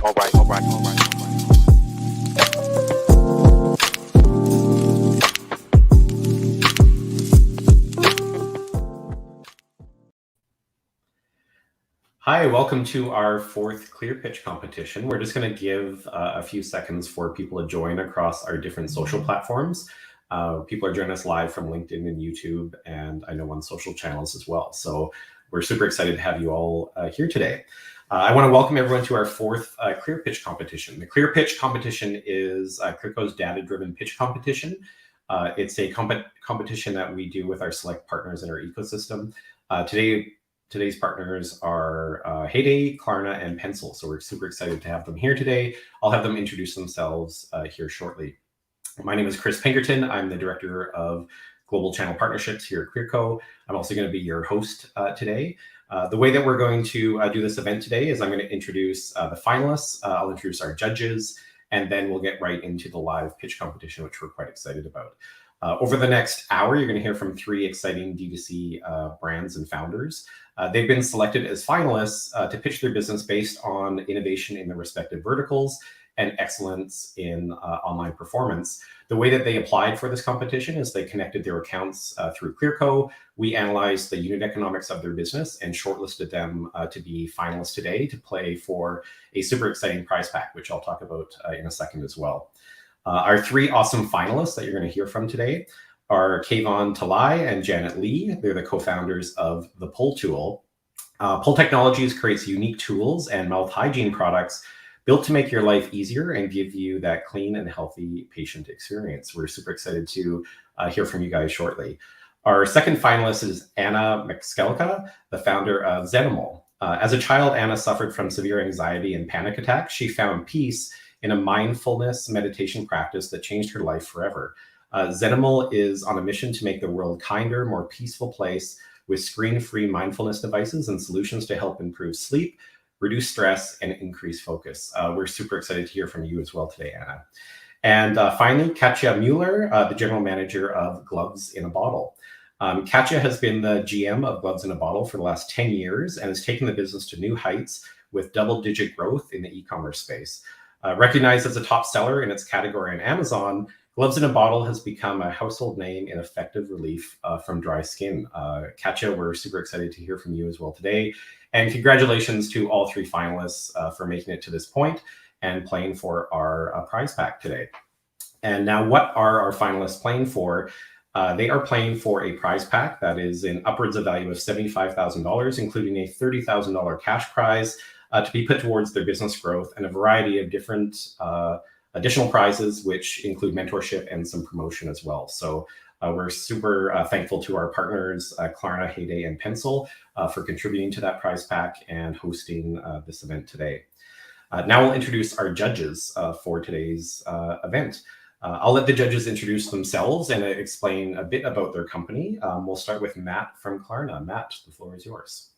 Hi, welcome to our fourth ClearPitch competition. We're just going to give a few seconds for people to join across our different social platforms. People are joining us live from LinkedIn and YouTube, and I know on social channels as well. So we're super excited to have you all here today. I want to welcome everyone to our fourth ClearPitch competition. The ClearPitch competition is Clearco's data-driven pitch competition. It's a competition that we do with our select partners in our ecosystem. Today's partners are Heyday, Klarna, and Pencil. So we're super excited to have them here today. I'll have them introduce themselves here shortly. My name is Chris Pinkerton. I'm the Director of Global Channel Partnerships here at Clearco. I'm also going to be your host today. The way that we're going to do this event today is I'm going to introduce the finalists. I'll introduce our judges, and then we'll get right into the live pitch competition, which we're quite excited about. Over the next hour, you're going to hear from three exciting D2C brands and founders. They've been selected as finalists to pitch their business based on innovation in their respective verticals and excellence in online performance. The way that they applied for this competition is they connected their accounts through Clearco. We analyzed the unit economics of their business and shortlisted them to be finalists today to play for a super exciting prize pack, which I'll talk about in a second as well. Our three awesome finalists that you're going to hear from today are Kayvon Talai and Janet Lee. They're the co-founders of the Pull Tool. Pull Technologies creates unique tools and mouth hygiene products built to make your life easier and give you that clean and healthy patient experience. We're super excited to hear from you guys shortly. Our second finalist is Anna McSkelka, the founder of Xenomole. As a child, Anna suffered from severe anxiety and panic attacks. She found peace in a mindfulness meditation practice that changed her life forever. Xenomole is on a mission to make the world kinder, more peaceful place with screen-free mindfulness devices and solutions to help improve sleep, reduce stress, and increase focus. We're super excited to hear from you as well today, Anna. And finally, Katja Mueller, the general manager of Gloves in a Bottle. Katja has been the GM of Gloves in a Bottle for the last 10 years and has taken the business to new heights with double-digit growth in the e-commerce space. Recognized as a top seller in its category on Amazon, Gloves in a Bottle has become a household name in effective relief from dry skin. Katja, we're super excited to hear from you as well today. And congratulations to all three finalists for making it to this point and playing for our prize pack today. And now what are our finalists playing for? They are playing for a prize pack that is in upwards of value of $75,000, including a $30,000 cash prize to be put towards their business growth and a variety of different additional prizes, which include mentorship and some promotion as well. So we're super thankful to our partners, Klarna, Heyday, and Pencil, for contributing to that prize pack and hosting this event today. Now we'll introduce our judges for today's event. I'll let the judges introduce themselves and explain a bit about their company. We'll start with Matt from Klarna. Matt, the floor is yours.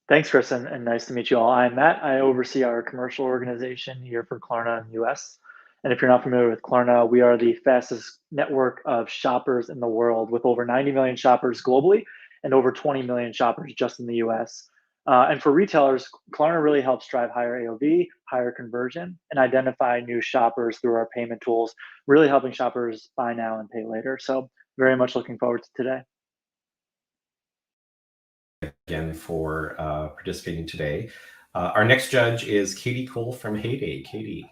Thanks, Chris, and nice to meet you all. I'm Matt. I oversee our commercial organization here for Klarna in the US. And if you're not familiar with Klarna, we are the fastest network of shoppers in the world with over 90 million shoppers globally and over 20 million shoppers just in the US. And for retailers, Klarna really helps drive higher AOV, higher conversion, and identify new shoppers through our payment tools, really helping shoppers buy now and pay later. So very much looking forward to today. Again for participating today. Our next judge is Katie Cole from Heyday. Katie.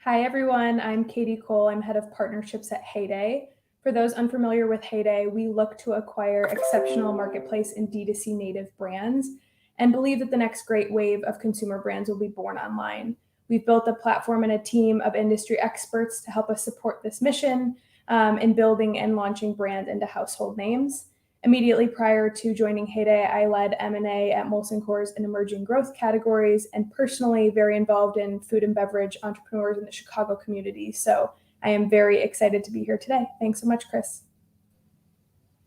Hi, everyone. I'm Katie Cole. I'm head of partnerships at Heyday. For those unfamiliar with Heyday, we look to acquire exceptional marketplace and D2C native brands and believe that the next great wave of consumer brands will be born online. We've built a platform and a team of industry experts to help us support this mission in building and launching brands into household names. Immediately prior to joining Heyday, I led M&A at Molson Coors in emerging growth categories and personally very involved in food and beverage entrepreneurs in the Chicago community. So I am very excited to be here today. Thanks so much, Chris.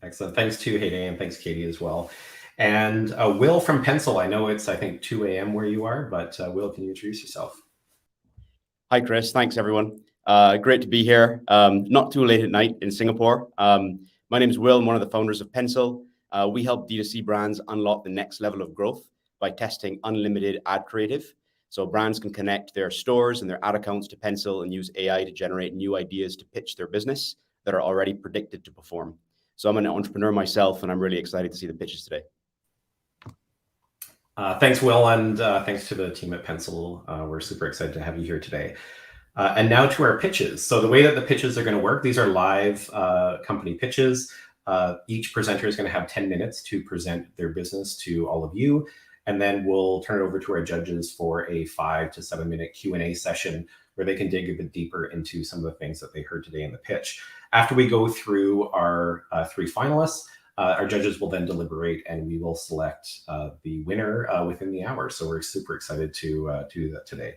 Excellent. Thanks to Heyday and thanks, Katie, as well. And Will from Pencil. I know it's, 2 a.m. where you are, but Will, can you introduce yourself? Hi, Chris. Thanks, everyone. Great to be here. Not too late at night in Singapore. My name is Will. I'm one of the founders of Pencil. We help D2C brands unlock the next level of growth by testing unlimited ad creative. So brands can connect their stores and their ad accounts to Pencil and use AI to generate new ideas to pitch their business that are already predicted to perform. So I'm an entrepreneur myself, and I'm really excited to see the pitches today. Thanks, Will, and thanks to the team at Pencil. We're super excited to have you here today. And now to our pitches. So the way that the pitches are going to work, these are live company pitches. Each presenter is going to have 10 minutes to present their business to all of you. And then we'll turn it over to our judges for a 5 to 7 minute Q&A session where they can dig a bit deeper into some of the things that they heard today in the pitch. After we go through our 3 finalists, our judges will then deliberate and we will select the winner within the hour. So we're super excited to do that today.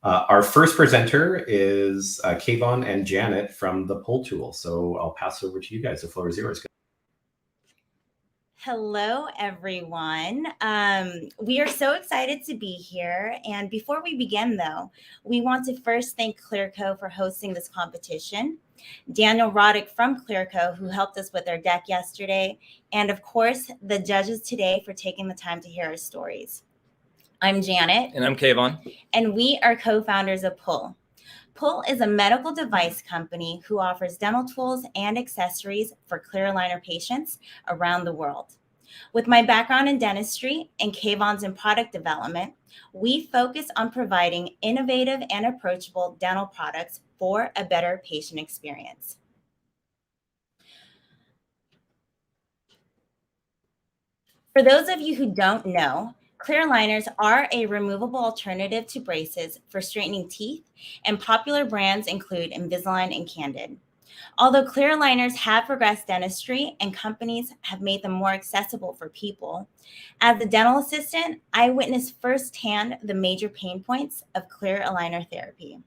Our first presenter is Kayvon and Janet from the Poll Tool. So I'll pass it over to you guys. The floor is yours. Hello, everyone. We are so excited to be here. And before we begin, though, we want to first thank Clearco for hosting this competition, Daniel Roddick from Clearco, who helped us with our deck yesterday, and of course, the judges today for taking the time to hear our stories. I'm Janet. And I'm Kayvon. And we are co-founders of Pull. Pull is a medical device company who offers dental tools and accessories for clear aligner patients around the world. With my background in dentistry and Kayvon's in product development, we focus on providing innovative and approachable dental products for a better patient experience. For those of you who don't know, clear aligners are a removable alternative to braces for straightening teeth, and popular brands include Invisalign and Candid. Although clear aligners have progressed dentistry and companies have made them more accessible for people, as a dental assistant, I witnessed firsthand the major pain points of clear aligner therapy.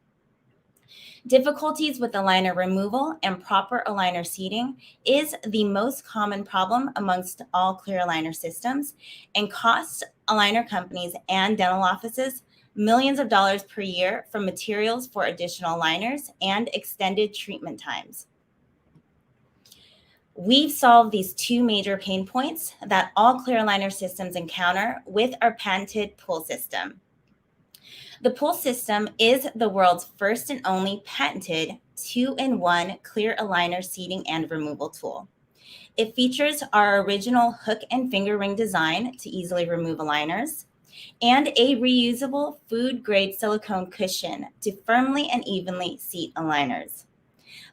Difficulties with aligner removal and proper aligner seating is the most common problem amongst all clear aligner systems and costs aligner companies and dental offices millions of dollars per year for materials for additional aligners and extended treatment times. We've solved these 2 major pain points that all clear aligner systems encounter with our patented Pull system. The Pull system is the world's first and only patented 2-in-1 clear aligner seating and removal tool. It features our original hook and finger ring design to easily remove aligners and a reusable food-grade silicone cushion to firmly and evenly seat aligners.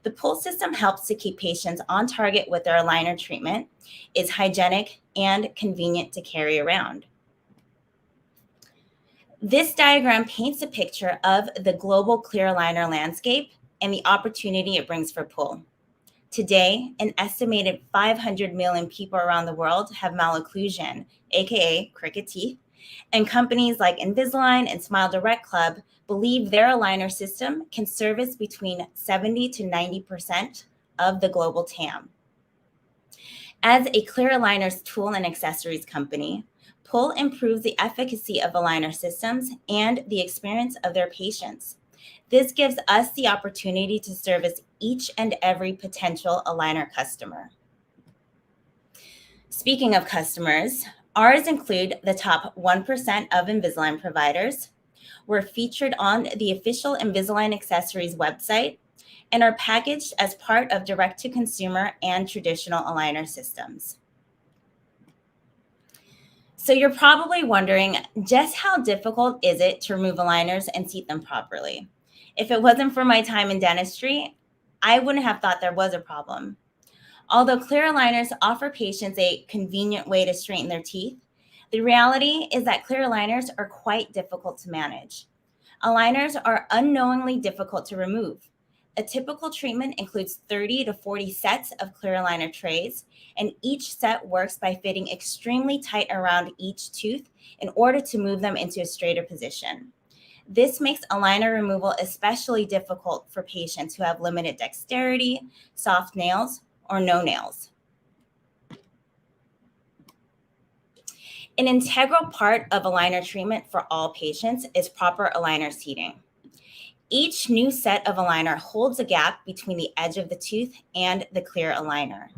The Pull system helps to keep patients on target with their aligner treatment, is hygienic and convenient to carry around. This diagram paints a picture of the global clear aligner landscape and the opportunity it brings for Pull. Today, an estimated 500 million people around the world have malocclusion, aka crooked teeth, and companies like Invisalign and Smile Direct Club believe their aligner system can service between 70 to 90% of the global TAM. As a clear aligners tool and accessories company, Pull improves the efficacy of aligner systems and the experience of their patients. This gives us the opportunity to service each and every potential aligner customer. Speaking of customers, ours include the top 1% of Invisalign providers. We're featured on the official Invisalign accessories website and are packaged as part of direct-to-consumer and traditional aligner systems. So you're probably wondering, just how difficult is it to remove aligners and seat them properly? If it wasn't for my time in dentistry, I wouldn't have thought there was a problem. Although clear aligners offer patients a convenient way to straighten their teeth, the reality is that clear aligners are quite difficult to manage. Aligners are unknowingly difficult to remove. A typical treatment includes 30 to 40 sets of clear aligner trays, and each set works by fitting extremely tight around each tooth in order to move them into a straighter position. This makes aligner removal especially difficult for patients who have limited dexterity, soft nails, or no nails. An integral part of aligner treatment for all patients is proper aligner seating. Each new set of aligner holds a gap between the edge of the tooth and the clear aligner.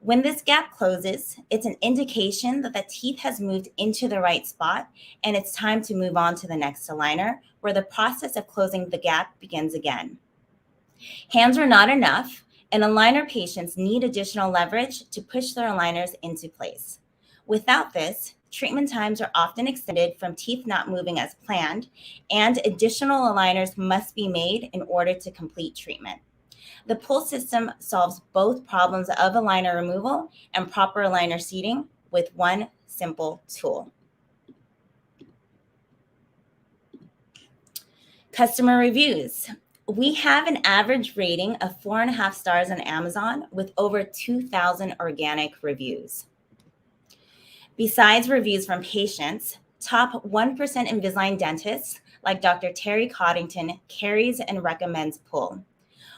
When this gap closes, it's an indication that the teeth has moved into the right spot and it's time to move on to the next aligner, where the process of closing the gap begins again. Hands are not enough, and aligner patients need additional leverage to push their aligners into place. Without this, treatment times are often extended from teeth not moving as planned, and additional aligners must be made in order to complete treatment. The pull system solves both problems of aligner removal and proper aligner seating with one simple tool. Customer reviews. We have an average rating of 4.5 stars on Amazon with over 2,000 organic reviews. Besides reviews from patients, top 1% Invisalign dentists like Dr. Terry Coddington carries and recommends pull.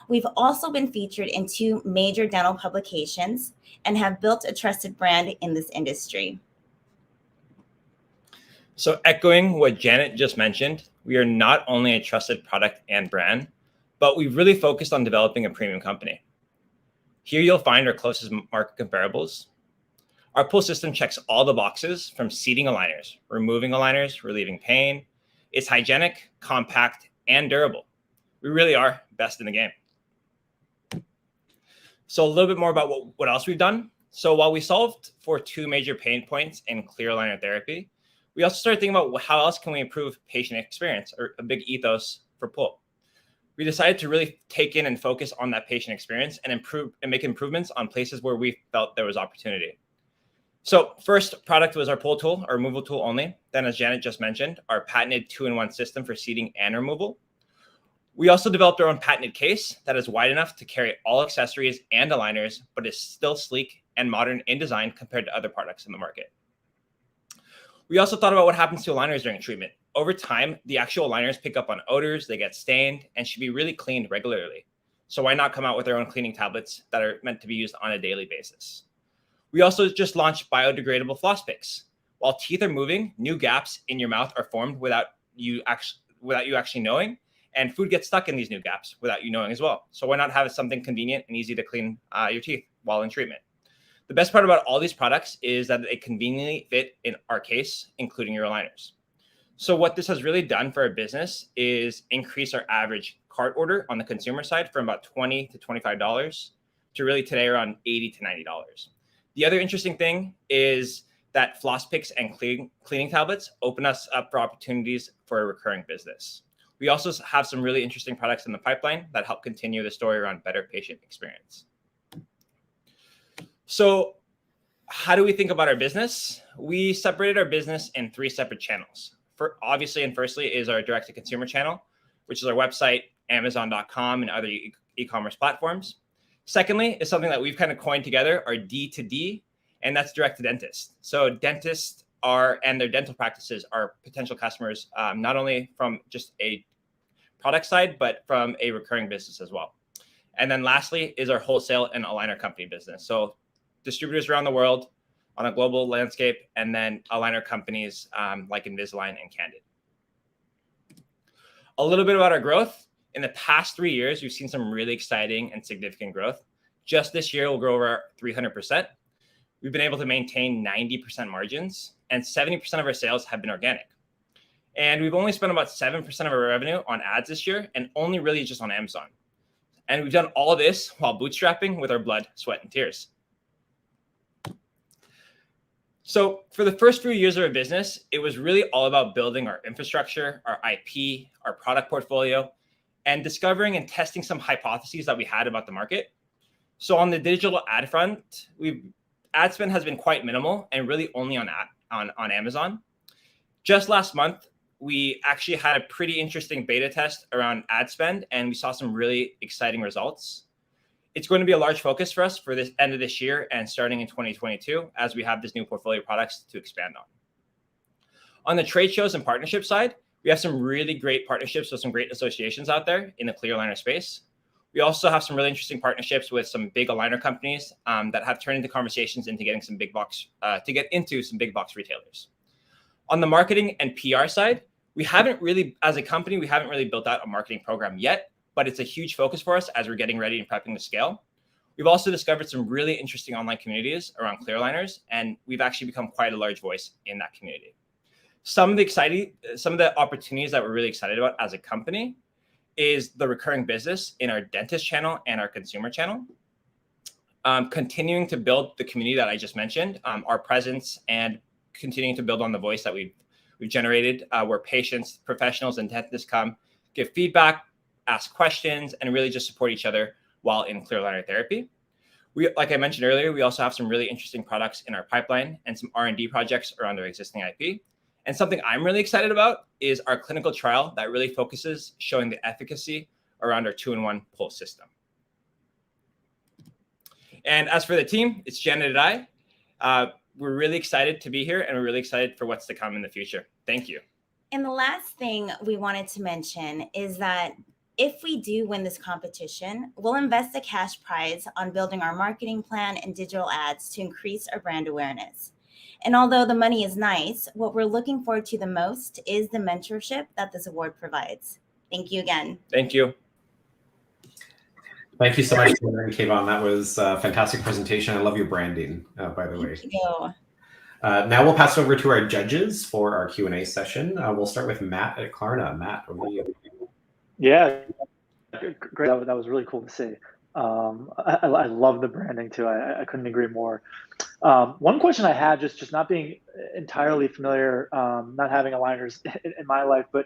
We've also been featured in 2 major dental publications and have built a trusted brand in this industry. So echoing what Janet just mentioned, we are not only a trusted product and brand, but we've really focused on developing a premium company. Here you'll find our closest market comparables. Our pull system checks all the boxes from seating aligners, removing aligners, relieving pain. It's hygienic, compact, and durable. We really are best in the game. So a little bit more about what else we've done. So while we solved for 2 major pain points in clear aligner therapy, we also started thinking about how else can we improve patient experience, or a big ethos for pull. We decided to really take in and focus on that patient experience and make improvements on places where we felt there was opportunity. So first product was our pull tool, our removal tool only. Then, as Janet just mentioned, our patented 2-in-1 system for seating and removal. We also developed our own patented case that is wide enough to carry all accessories and aligners, but is still sleek and modern in design compared to other products in the market. We also thought about what happens to aligners during treatment. Over time, the actual aligners pick up on odors, they get stained, and should be really cleaned regularly. So why not come out with our own cleaning tablets that are meant to be used on a daily basis? We also just launched biodegradable floss picks. While teeth are moving, new gaps in your mouth are formed without you actually knowing, and food gets stuck in these new gaps without you knowing as well. So why not have something convenient and easy to clean your teeth while in treatment? The best part about all these products is that they conveniently fit in our case, including your aligners. So what this has really done for our business is increase our average cart order on the consumer side from about $20 to $25 to really today around $80 to $90. The other interesting thing is that floss picks and cleaning tablets open us up for opportunities for a recurring business. We also have some really interesting products in the pipeline that help continue the story around better patient experience. So how do we think about our business? We separated our business in 3 separate channels. Obviously, and firstly is our direct-to-consumer channel, which is our website, Amazon.com, and other e-commerce platforms. Secondly is something that we've kind of coined together, our D2D, and that's direct to dentists. So dentists and their dental practices are potential customers, not only from just a product side, but from a recurring business as well. And then lastly is our wholesale and aligner company business. So distributors around the world on a global landscape, and then aligner companies like Invisalign and Candid. A little bit about our growth. In the past 3 years, we've seen some really exciting and significant growth. Just this year, we'll grow over 300%. We've been able to maintain 90% margins, and 70% of our sales have been organic. And we've only spent about 7% of our revenue on ads this year, and only really just on Amazon. And we've done all this while bootstrapping with our blood, sweat, and tears. So for the first few years of our business, it was really all about building our infrastructure, our IP, our product portfolio, and discovering and testing some hypotheses that we had about the market. So on the digital ad front, ad spend has been quite minimal and really only on Amazon. Just last month, we actually had a pretty interesting beta test around ad spend, and we saw some really exciting results. It's going to be a large focus for us for this end of this year and starting in 2022 as we have this new portfolio of products to expand on. On the trade shows and partnership side, we have some really great partnerships with some great associations out there in the clear aligner space. We also have some really interesting partnerships with some big aligner companies that have turned into conversations into getting some big box retailers. On the marketing and PR side, as a company, we haven't really built out a marketing program yet, but it's a huge focus for us as we're getting ready and prepping to scale. We've also discovered some really interesting online communities around clear aligners, and we've actually become quite a large voice in that community. Some of the opportunities that we're really excited about as a company is the recurring business in our dentist channel and our consumer channel. Continuing to build the community that I just mentioned, our presence, and continuing to build on the voice that we've generated, where patients, professionals, and dentists come, give feedback, ask questions, and really just support each other while in clear aligner therapy. Like I mentioned earlier, we also have some really interesting products in our pipeline and some R&D projects around our existing IP. And something I'm really excited about is our clinical trial that really focuses showing the efficacy around our 2-in-1 pulse system. And as for the team, it's Janet and I. We're really excited to be here, and we're really excited for what's to come in the future. Thank you. And the last thing we wanted to mention is that if we do win this competition, we'll invest the cash prize on building our marketing plan and digital ads to increase our brand awareness. And although the money is nice, what we're looking forward to the most is the mentorship that this award provides. Thank you again. Thank you. Thank you so much, Kayvon. That was a fantastic presentation. I love your branding, by the way. Thank you. Now we'll pass over to our judges for our Q&A session. We'll start with Matt at Klarna. Matt, over to you. Yeah, great. That was really cool to see. I love the branding too. I couldn't agree more. One question I had, just not being entirely familiar, not having aligners in my life, but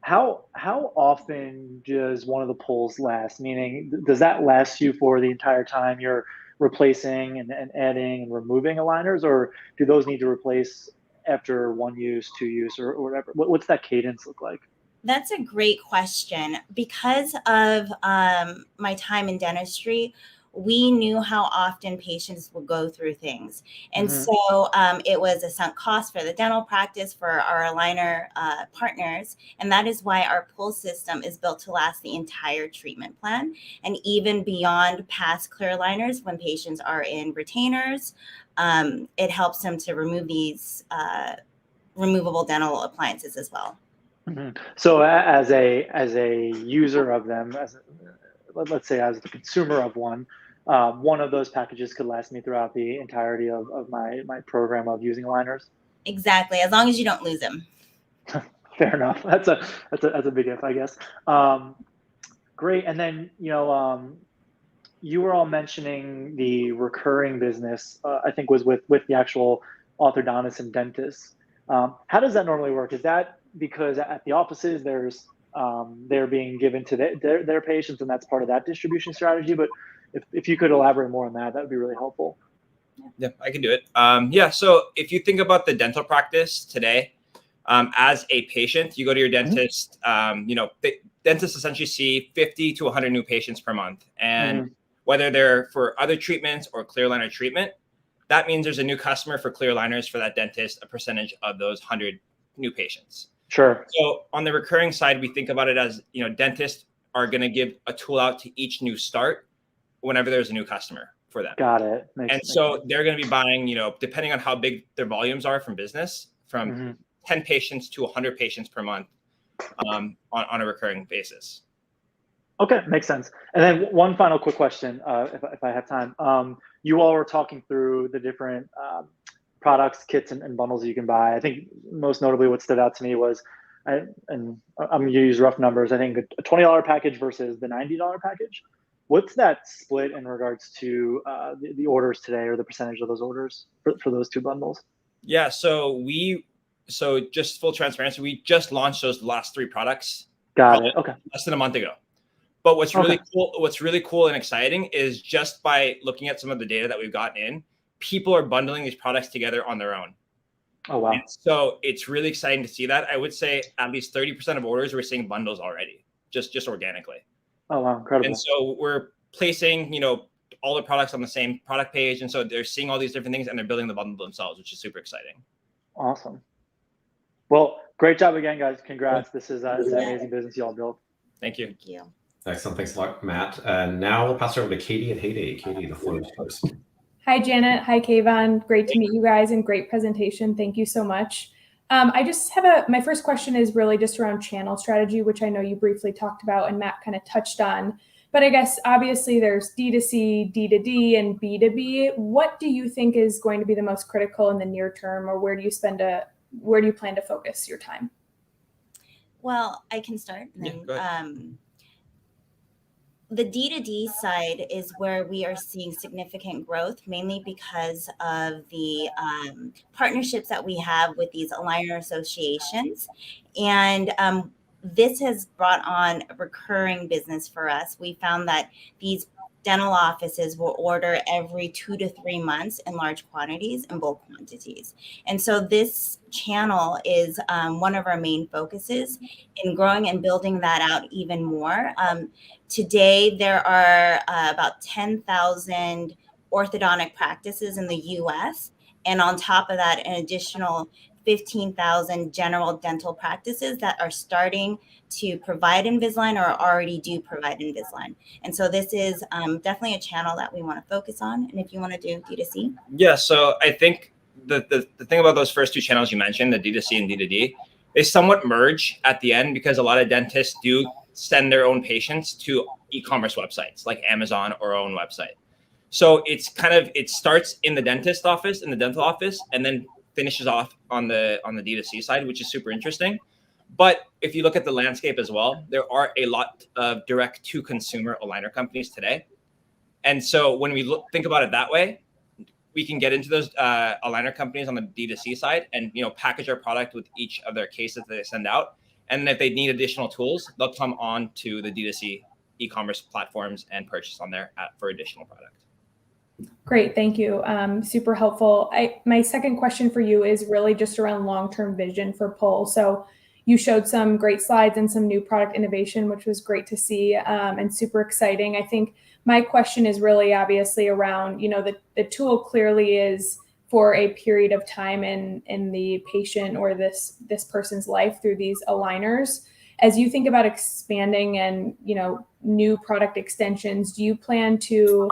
how often does one of the pulls last? Meaning, does that last you for the entire time you're replacing and adding and removing aligners, or do those need to replace after 1 use, 2 use, or whatever? What's that cadence look like? That's a great question. Because of my time in dentistry, we knew how often patients would go through things. And so it was a sunk cost for the dental practice, for our aligner partners. And that is why our pull system is built to last the entire treatment plan. And even beyond past clear aligners, when patients are in retainers, it helps them to remove these removable dental appliances as well. So as a user of them, let's say as the consumer of one of those packages could last me throughout the entirety of my program of using aligners. Exactly, as long as you don't lose them. Fair enough. That's a big if, I guess. Great. And then you were all mentioning the recurring business. I think was with the actual orthodontists and dentists. How does that normally work? Is that because at the offices they're being given to their patients, and that's part of that distribution strategy? But if you could elaborate more on that would be really helpful. Yeah, I can do it. So if you think about the dental practice today, as a patient, you go to your dentist. The dentists essentially see 50 to 100 new patients per month, and whether they're for other treatments or clear aligner treatment, that means there's a new customer for clear aligners for that dentist, a percentage of those 100 new patients. Sure. So on the recurring side, we think about it as, dentists are going to give a tool out to each new start whenever there's a new customer for them. Got it. So they're going to be buying, depending on how big their volumes are from business, from 10 patients to 100 patients per month on a recurring basis. Okay, makes sense. And then one final quick question, if I have time. You all were talking through the different products, kits, and bundles you can buy. I think most notably what stood out to me was, and I'm going to use rough numbers, I think a $20 package versus the $90 package. What's that split in regards to the orders today, or the percentage of those orders for those two bundles? Yeah, so just full transparency, we just launched those last 3 products. Got it. Okay. Less than a month ago. But what's really cool and exciting is just by looking at some of the data that we've gotten in, people are bundling these products together on their own. Oh, wow. And so it's really exciting to see that. I would say at least 30% of orders, we're seeing bundles already, just organically. Oh, wow. Incredible. And so we're placing, all the products on the same product page. And so they're seeing all these different things and they're building the bundle themselves, which is super exciting. Awesome. Well, great job again, guys. Congrats. This is an amazing business you all built. Thank you. Thank you. Excellent. Thanks a lot, Matt. And now we'll pass it over to Katie at Heyday. Katie, the floor is yours. Hi, Janet. Hi, Kayvon. Great to meet you guys, and great presentation. Thank you so much. I just have my first question is really just around channel strategy, which I know you briefly talked about and Matt kind of touched on. But I guess obviously there's D2C, D2D, and B2B. What do you think is going to be the most critical in the near term, or where do you plan to focus your time? Well, I can start. Yeah, go ahead. The D2D side is where we are seeing significant growth, mainly because of the partnerships that we have with these aligner associations. And this has brought on a recurring business for us. We found that these dental offices will order every 2 to 3 months in large quantities and bulk quantities. And so this channel is one of our main focuses in growing and building that out even more. Today, there are about 10,000 orthodontic practices in the US. And on top of that, an additional 15,000 general dental practices that are starting to provide Invisalign or already do provide Invisalign. And so this is definitely a channel that we want to focus on. And if you want to do D2C. Yeah, so I think the thing about those first two channels you mentioned, the D2C and D2D, they somewhat merge at the end because a lot of dentists do send their own patients to e-commerce websites like Amazon or our own website. So it starts in the dentist office, in the dental office, and then finishes off on the D2C side, which is super interesting. But if you look at the landscape as well, there are a lot of direct to consumer aligner companies today. And so when we think about it that way, we can get into those aligner companies on the D2C side and package our product with each of their cases that they send out. And if they need additional tools, they'll come on to the D2C e-commerce platforms and purchase on there for additional product. Great, thank you. Super helpful. My second question for you is really just around long-term vision for Pull. So you showed some great slides and some new product innovation, which was great to see and super exciting. I think my question is really obviously around, the tool clearly is for a period of time in the patient or this person's life through these aligners. As you think about expanding and, new product extensions, do you plan to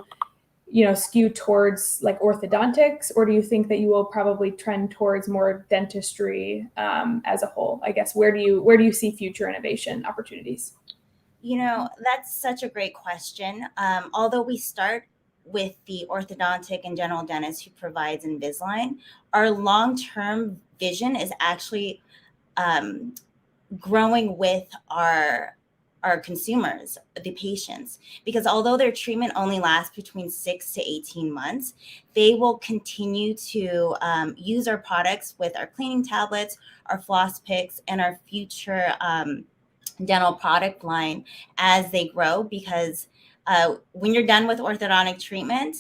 skew towards like orthodontics, or do you think that you will probably trend towards more dentistry as a whole? I guess where do you see future innovation opportunities? That's such a great question. Although we start with the orthodontic and general dentist who provides Invisalign, our long-term vision is actually growing with our consumers, the patients, because although their treatment only lasts between 6 to 18 months, they will continue to use our products with our cleaning tablets, our floss picks, and our future dental product line as they grow, because when you're done with orthodontic treatment,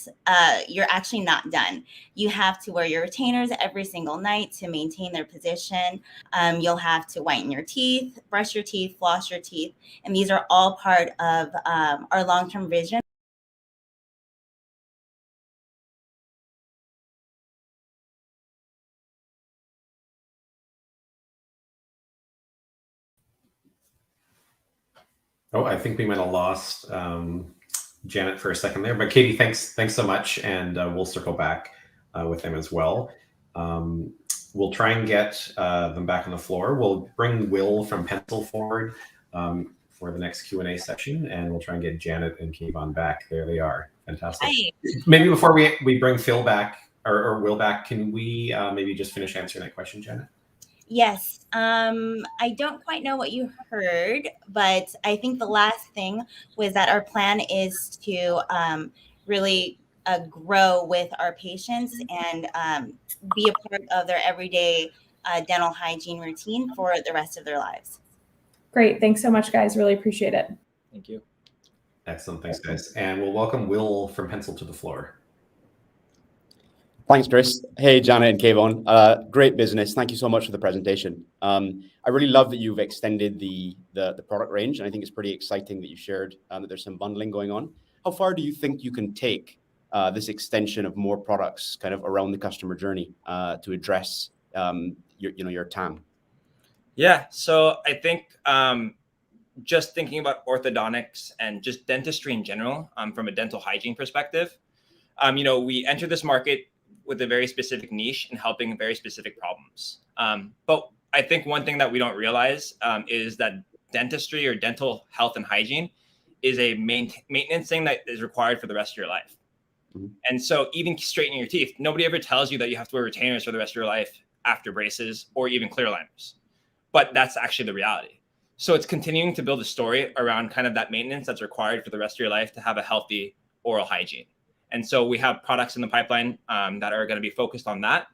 you're actually not done. You have to wear your retainers every single night to maintain their position. You'll have to whiten your teeth, brush your teeth, floss your teeth. And these are all part of our long-term vision. Oh, I think we might have lost Janet for a second there, but Katie, thanks so much, and we'll circle back with them as well. We'll try and get them back on the floor. We'll bring Will from Pencil forward for the next Q&A section, and we'll try and get Janet and Kayvon back. There they are. Fantastic. Hi. Maybe before we bring Phil back or Will back, can we maybe just finish answering that question, Janet? Yes. I don't quite know what you heard, but I think the last thing was that our plan is to really grow with our patients and be a part of their everyday dental hygiene routine for the rest of their lives. Great. Thanks so much, guys. Really appreciate it. Thank you. Excellent. Thanks, guys. And we'll welcome Will from Pencil to the floor. Thanks, Chris. Hey, Janet and Kayvon. Great business. Thank you so much for the presentation. I really love that you've extended the product range, and I think it's pretty exciting that you shared that there's some bundling going on. How far do you think you can take this extension of more products kind of around the customer journey to address your TAM? Yeah, so I think just thinking about orthodontics and just dentistry in general, from a dental hygiene perspective, we enter this market with a very specific niche and helping very specific problems. But I think one thing that we don't realize is that dentistry or dental health and hygiene is a maintenance thing that is required for the rest of your life. And so even straightening your teeth, nobody ever tells you that you have to wear retainers for the rest of your life after braces or even clear aligners. But that's actually the reality. So it's continuing to build a story around kind of that maintenance that's required for the rest of your life to have a healthy oral hygiene. And so we have products in the pipeline that are going to be focused on that.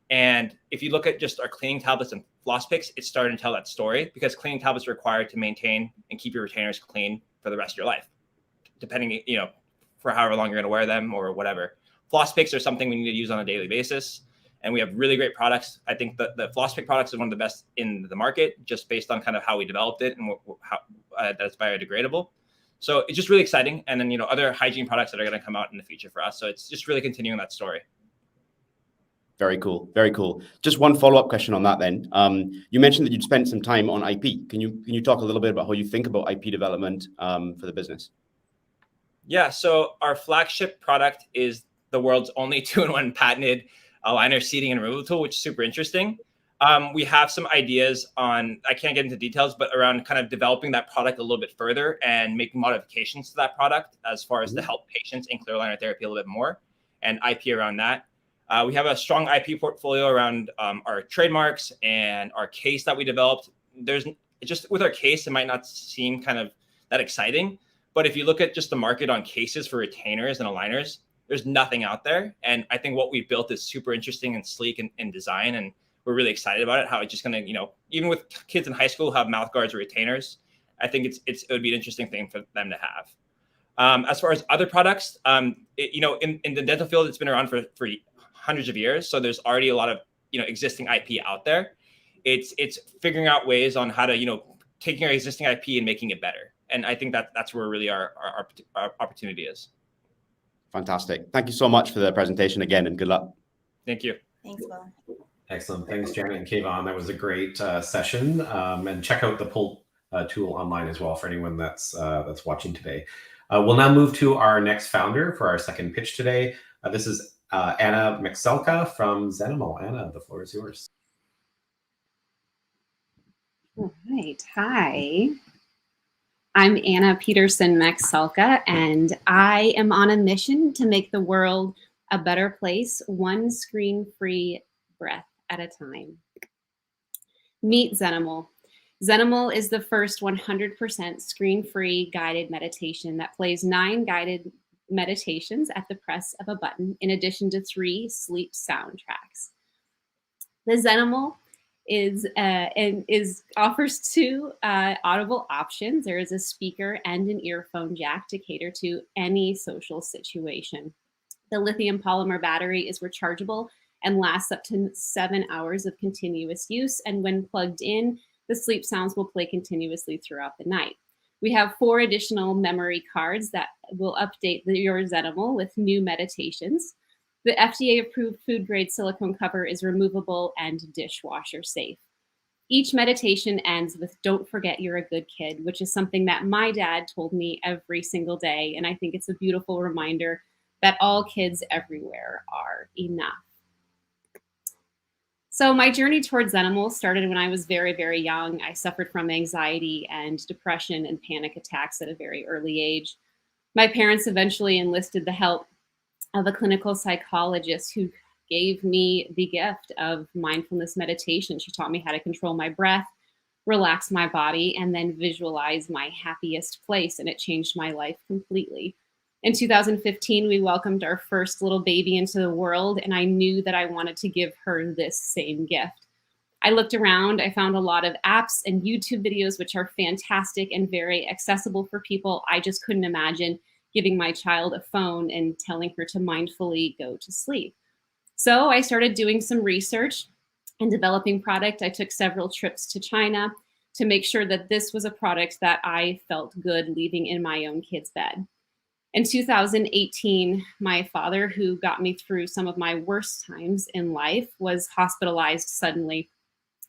And if you look at just our cleaning tablets and floss picks, it's starting to tell that story, because cleaning tablets are required to maintain and keep your retainers clean for the rest of your life, depending, for however long you're going to wear them or whatever. Floss picks are something we need to use on a daily basis. And we have really great products. I think the floss pick products is one of the best in the market, just based on kind of how we developed it and how that's biodegradable. So it's just really exciting. And then, other hygiene products that are going to come out in the future for us. So it's just really continuing that story. Very cool. Very cool. Just one follow-up question on that then. You mentioned that you'd spent some time on IP. Can you talk a little bit about how you think about IP development for the business? Yeah. So our flagship product is the world's only 2-in-1 patented aligner seating and removal tool, which is super interesting. We have some ideas on, I can't get into details, but around kind of developing that product a little bit further and making modifications to that product as far as to help patients in clear aligner therapy a little bit more, and IP around that. We have a strong IP portfolio around our trademarks and our case that we developed. There's just with our case, it might not seem kind of that exciting, but if you look at just the market on cases for retainers and aligners, there's nothing out there. And I think what we built is super interesting and sleek in design, and we're really excited about it. How it's just going to, even with kids in high school who have mouth guards or retainers, I think it would be an interesting thing for them to have. As far as other products, in the dental field, it's been around for hundreds of years. So there's already a lot of, existing IP out there. It's figuring out ways on how to, taking our existing IP and making it better. And I think that's where really our opportunity is. Fantastic. Thank you so much for the presentation again, and good luck. Thank you. Thanks, Will. Excellent. Thanks, Janet and Kayvon. That was a great session. And check out the Pull tool online as well for anyone that's watching today. We'll now move to our next founder for our second pitch today. This is Anna Mekselka from Xenomole. Anna, the floor is yours. All right. Hi. I'm Anna Peterson-Mekselka, and I am on a mission to make the world a better place, one screen-free breath at a time. Meet Xenomole. Xenomole is the first 100% screen-free guided meditation that plays 9 guided meditations at the press of a button, in addition to 3 sleep soundtracks. The Xenomole offers 2 audible options. There is a speaker and an earphone jack to cater to any social situation. The lithium polymer battery is rechargeable and lasts up to 7 hours of continuous use. And when plugged in, the sleep sounds will play continuously throughout the night. We have 4 additional memory cards that will update your Xenomole with new meditations. The FDA-approved food-grade silicone cover is removable and dishwasher safe. Each meditation ends with "Don't forget you're a good kid," which is something that my dad told me every single day. And I think it's a beautiful reminder that all kids everywhere are enough. So my journey towards Xenomole started when I was very, very young. I suffered from anxiety and depression and panic attacks at a very early age. My parents eventually enlisted the help of a clinical psychologist who gave me the gift of mindfulness meditation. She taught me how to control my breath, relax my body, and then visualize my happiest place. And it changed my life completely. In 2015, we welcomed our first little baby into the world, and I knew that I wanted to give her this same gift. I looked around, I found a lot of apps and YouTube videos, which are fantastic and very accessible for people. I just couldn't imagine giving my child a phone and telling her to mindfully go to sleep. So I started doing some research and developing product. I took several trips to China to make sure that this was a product that I felt good leaving in my own kid's bed. In 2018, my father, who got me through some of my worst times in life, was hospitalized suddenly.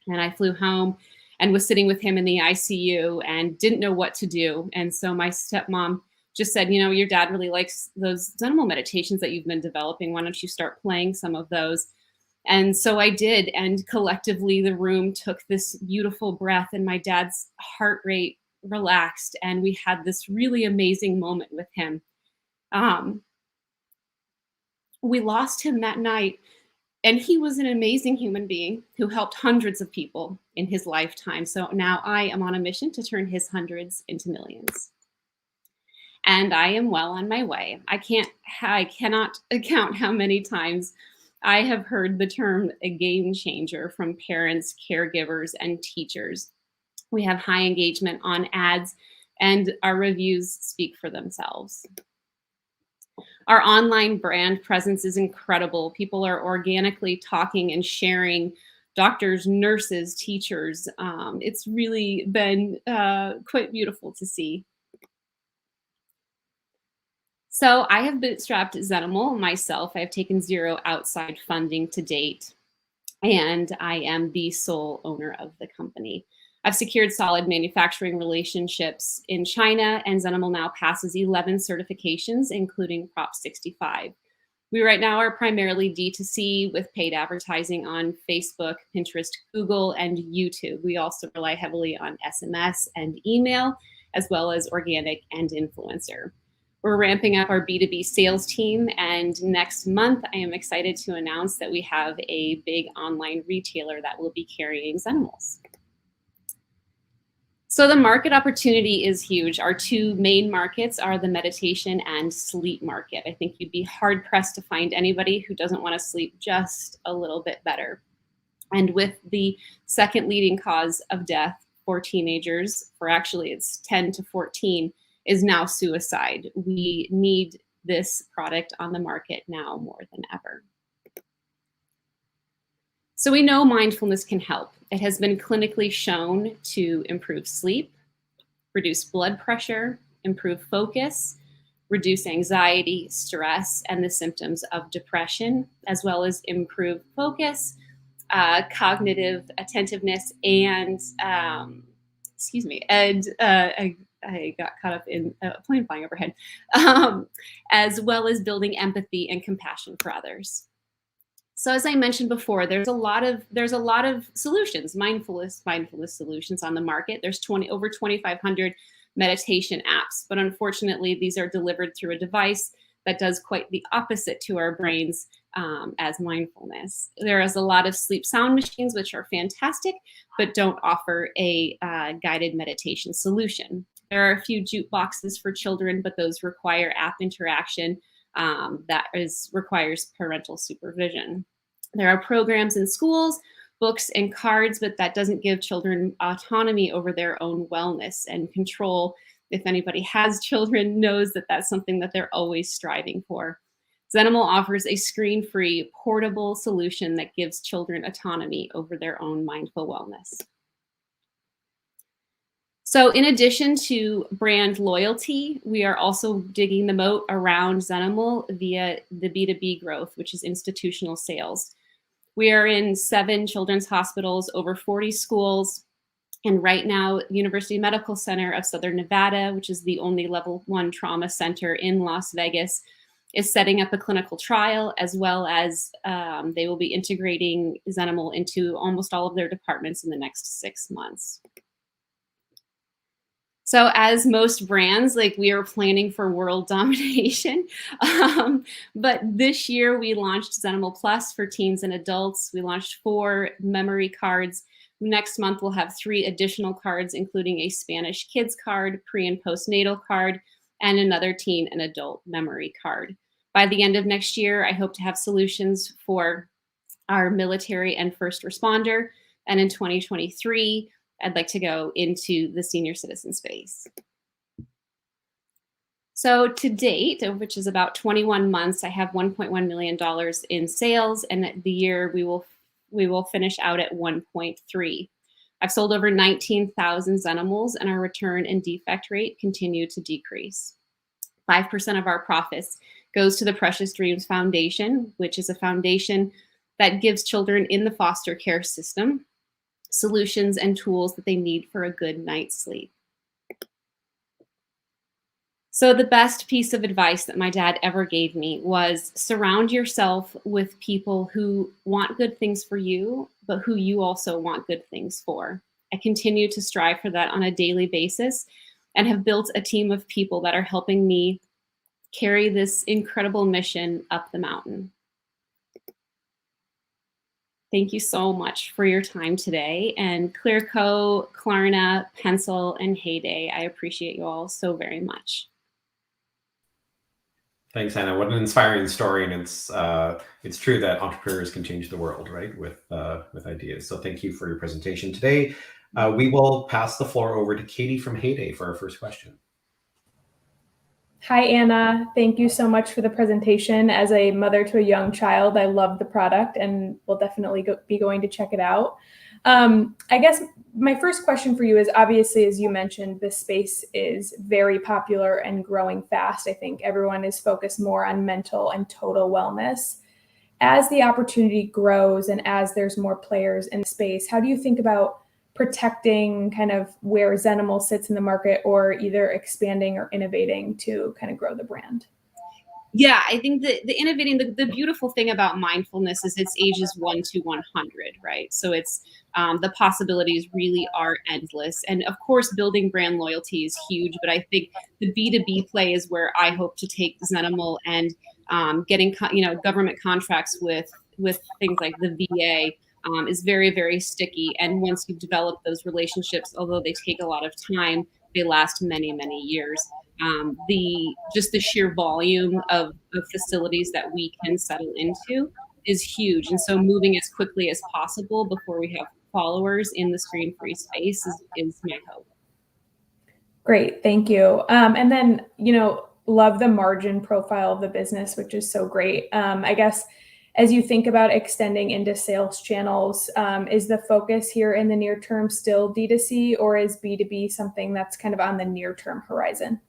And I flew home and was sitting with him in the ICU and didn't know what to do. And so my stepmom just said, your dad really likes those Xenomole meditations that you've been developing. Why don't you start playing some of those? And so I did. And collectively, the room took this beautiful breath, and my dad's heart rate relaxed, and we had this really amazing moment with him. We lost him that night, and he was an amazing human being who helped hundreds of people in his lifetime. So now I am on a mission to turn his hundreds into millions. And I am well on my way. I cannot count how many times I have heard the term a game changer from parents, caregivers, and teachers. We have high engagement on ads, and our reviews speak for themselves. Our online brand presence is incredible. People are organically talking and sharing, doctors, nurses, teachers. It's really been quite beautiful to see. So I have bootstrapped Xenomole myself. I have taken zero outside funding to date, and I am the sole owner of the company. I've secured solid manufacturing relationships in China, and Xenomole now passes 11 certifications, including Prop 65. We right now are primarily D2C with paid advertising on Facebook, Pinterest, Google, and YouTube. We also rely heavily on SMS and email, as well as organic and influencer. We're ramping up our B2B sales team, and next month I am excited to announce that we have a big online retailer that will be carrying Xenomoles. So the market opportunity is huge. Our two main markets are the meditation and sleep market. I think you'd be hard pressed to find anybody who doesn't want to sleep just a little bit better. And with the second leading cause of death for teenagers, for actually it's 10 to 14, is now suicide. We need this product on the market now more than ever. So we know mindfulness can help. It has been clinically shown to improve sleep, reduce blood pressure, improve focus, reduce anxiety, stress, and the symptoms of depression, as well as improve focus, cognitive attentiveness, and I got caught up in a plane flying overhead, as well as building empathy and compassion for others. So as I mentioned before, there's a lot of solutions, mindfulness solutions on the market. There's over 2,500 meditation apps, but unfortunately, these are delivered through a device that does quite the opposite to our brains as mindfulness. There is a lot of sleep sound machines, which are fantastic, but don't offer a guided meditation solution. There are a few jukeboxes for children, but those require app interaction requires parental supervision. There are programs in schools, books, and cards, but that doesn't give children autonomy over their own wellness and control. If anybody has children, knows that that's something that they're always striving for. Xenomole offers a screen-free, portable solution that gives children autonomy over their own mindful wellness. So in addition to brand loyalty, we are also digging the moat around Xenomole via the B2B growth, which is institutional sales. We are in 7 children's hospitals, over 40 schools, and right now, University Medical Center of Southern Nevada, which is the only level 1 trauma center in Las Vegas, is setting up a clinical trial, as well as they will be integrating Xenomole into almost all of their departments in the next 6 months. So as most brands, we are planning for world domination. But this year we launched Xenomole Plus for teens and adults. We launched 4 memory cards. Next month we'll have 3 additional cards, including a Spanish kids card, pre and postnatal card, and another teen and adult memory card. By the end of next year, I hope to have solutions for our military and first responder. And in 2023, I'd like to go into the senior citizen space. So to date, which is about 21 months, I have $1.1 million in sales, and the year we will finish out at 1.3. I've sold over 19,000 Xenomoles, and our return and defect rate continue to decrease. 5% of our profits goes to the Precious Dreams Foundation, which is a foundation that gives children in the foster care system solutions and tools that they need for a good night's sleep. So the best piece of advice that my dad ever gave me was surround yourself with people who want good things for you, but who you also want good things for. I continue to strive for that on a daily basis and have built a team of people that are helping me carry this incredible mission up the mountain. Thank you so much for your time today. And Clearco, Klarna, Pencil, and Heyday, I appreciate you all so very much. Thanks, Anna. What an inspiring story, and it's true that entrepreneurs can change the world, right, with ideas. So thank you for your presentation today. We will pass the floor over to Katie from Heyday for our first question. Hi, Anna. Thank you so much for the presentation. As a mother to a young child, I love the product and will definitely be going to check it out. I guess my first question for you is, obviously, as you mentioned, this space is very popular and growing fast. I think everyone is focused more on mental and total wellness. As the opportunity grows and as there's more players in the space, how do you think about protecting kind of where Xenomole sits in the market, or either expanding or innovating to kind of grow the brand? Yeah, I think the innovating, the beautiful thing about mindfulness is it's ages 1 to 100, right? So it's the possibilities really are endless. And of course, building brand loyalty is huge, but I think the B2B play is where I hope to take Xenomole, and getting government contracts with things like the VA is very, very sticky. And once you've developed those relationships, although they take a lot of time, they last many, many years. The sheer volume of facilities that we can settle into is huge. And so moving as quickly as possible before we have followers in the screen-free space is my hope. Great, thank you. And then, love the margin profile of the business, which is so great. I guess, as you think about extending into sales channels, is the focus here in the near term still D2C, or is B2B something that's kind of on the near term horizon?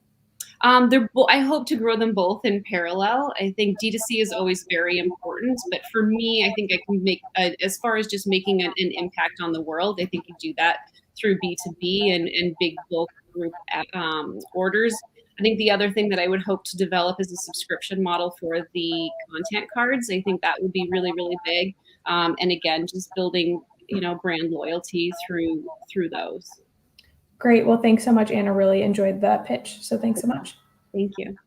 I hope to grow them both in parallel. I think D2C is always very important, but for me, I think I can make, as far as just making an impact on the world, I think you do that through B2B and big bulk group orders. I think the other thing that I would hope to develop is a subscription model for the content cards. I think that would be really, really big. And again, just building, brand loyalty through those. Great. Well, thanks so much, Anna. Really enjoyed the pitch. So thanks so much. Thank you.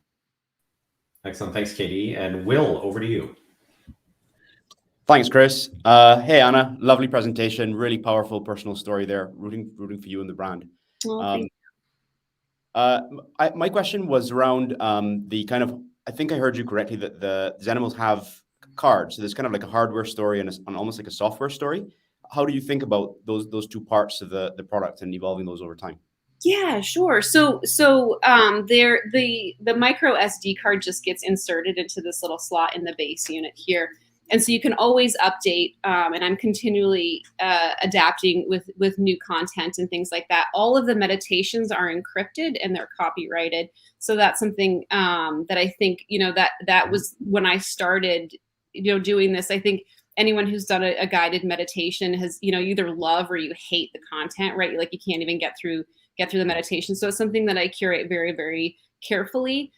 Excellent. Thanks, Katie. And Will, over to you. Thanks, Chris. Hey, Anna. Lovely presentation. Really powerful personal story there. Rooting for you and the brand. Well, my question was around the kind of, I think I heard you correctly, that the Xenomoles have cards. So there's kind of like a hardware story and almost like a software story. How do you think about those two parts of the product and evolving those over time? Yeah, sure. So the micro SD card just gets inserted into this little slot in the base unit here. And so you can always update, and I'm continually adapting with new content and things like that. All of the meditations are encrypted and they're copyrighted. So that's something that I think, that was when I started, doing this. I think anyone who's done a guided meditation has, you either love or you hate the content, right? Like you can't even get through the meditation. So it's something that I curate very, very carefully.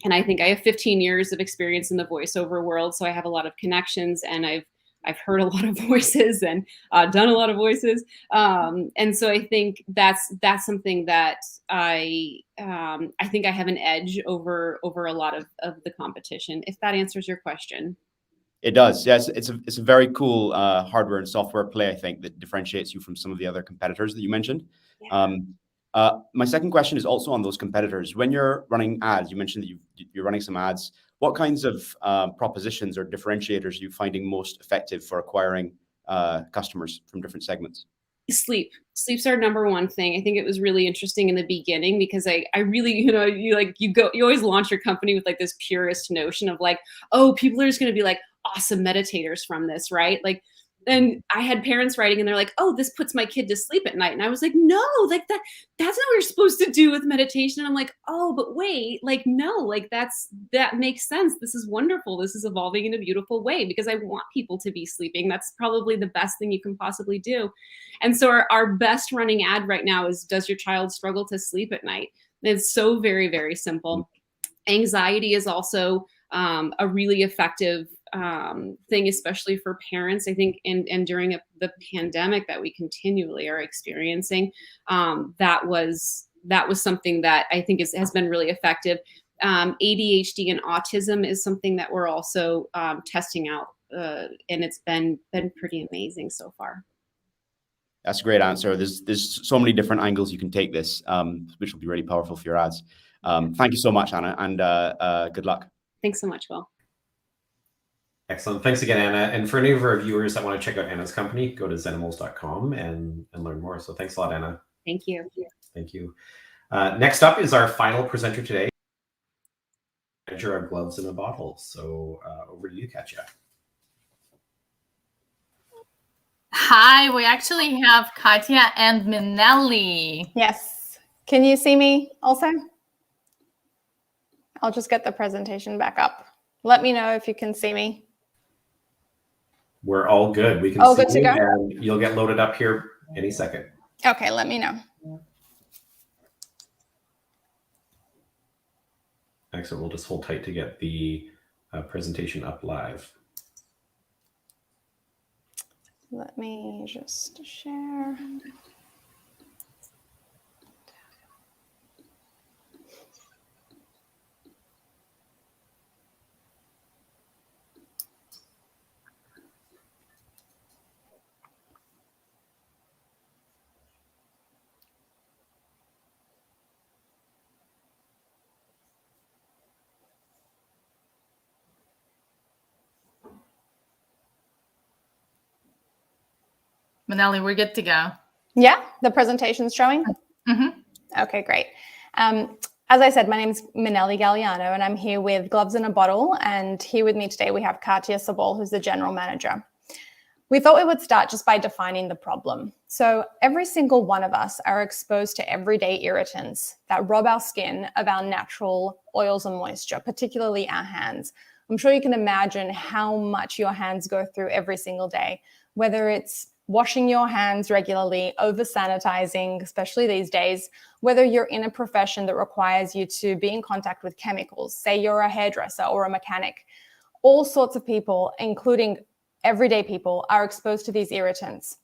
And I think I have 15 years of experience in the voiceover world. So I have a lot of connections, and I've heard a lot of voices and done a lot of voices. And so I think that's something that I think I have an edge over a lot of the competition, if that answers your question. It does. Yes, it's a very cool hardware and software play, I think, that differentiates you from some of the other competitors that you mentioned. Yeah. My second question is also on those competitors. When you're running ads, you mentioned that you're running some ads. What kinds of propositions or differentiators are you finding most effective for acquiring customers from different segments? Sleep's our number one thing. I think it was really interesting in the beginning because I really, you always launch your company with like this purist notion of like, oh, people are just going to be like awesome meditators from this, right? Like, and I had parents writing and they're like, oh, this puts my kid to sleep at night. And I was like, no, like that's not what you're supposed to do with meditation. And I'm like, oh, but wait, like, no, like that makes sense. This is wonderful. This is evolving in a beautiful way because I want people to be sleeping. That's probably the best thing you can possibly do. And so our best running ad right now is, does your child struggle to sleep at night? And it's so very, very simple. Anxiety is also a really effective thing, especially for parents. I think, and during the pandemic that we continually are experiencing, that was something that I think has been really effective. ADHD and autism is something that we're also testing out, and it's been pretty amazing so far. That's a great answer. There's so many different angles you can take this, which will be really powerful for your ads. Thank you so much, Anna, and good luck. Thanks so much, Will. Excellent. Thanks again, Anna. And for any of our viewers that want to check out Anna's company, go to xenomoles.com and learn more. So thanks a lot, Anna. Thank you. Thank you. Next up is our final presenter today, manager of Gloves in a Bottle. So over to you, Katja. Hi, we actually have Katja and Minelli. Yes. Can you see me also? I'll just get the presentation back up. Let me know if you can see me. We're all good. We can all see good to you, go? and you'll get loaded up here any second. Okay, let me know. Excellent. We'll just hold tight to get the presentation up live. Let me just share. Minelli, we're good to go. Yeah, the presentation's showing? Mm-hmm. Okay, great. As I said, my name is Minelli Galliano, and I'm here with Gloves in a Bottle. And here with me today, we have Katja Sobol, who's the general manager. We thought we would start just by defining the problem. So every single one of us are exposed to everyday irritants that rob our skin of our natural oils and moisture, particularly our hands. I'm sure you can imagine how much your hands go through every single day, whether it's washing your hands regularly, over sanitizing, especially these days, whether you're in a profession that requires you to be in contact with chemicals, say you're a hairdresser or a mechanic, all sorts of people, including everyday people, are exposed to these irritants.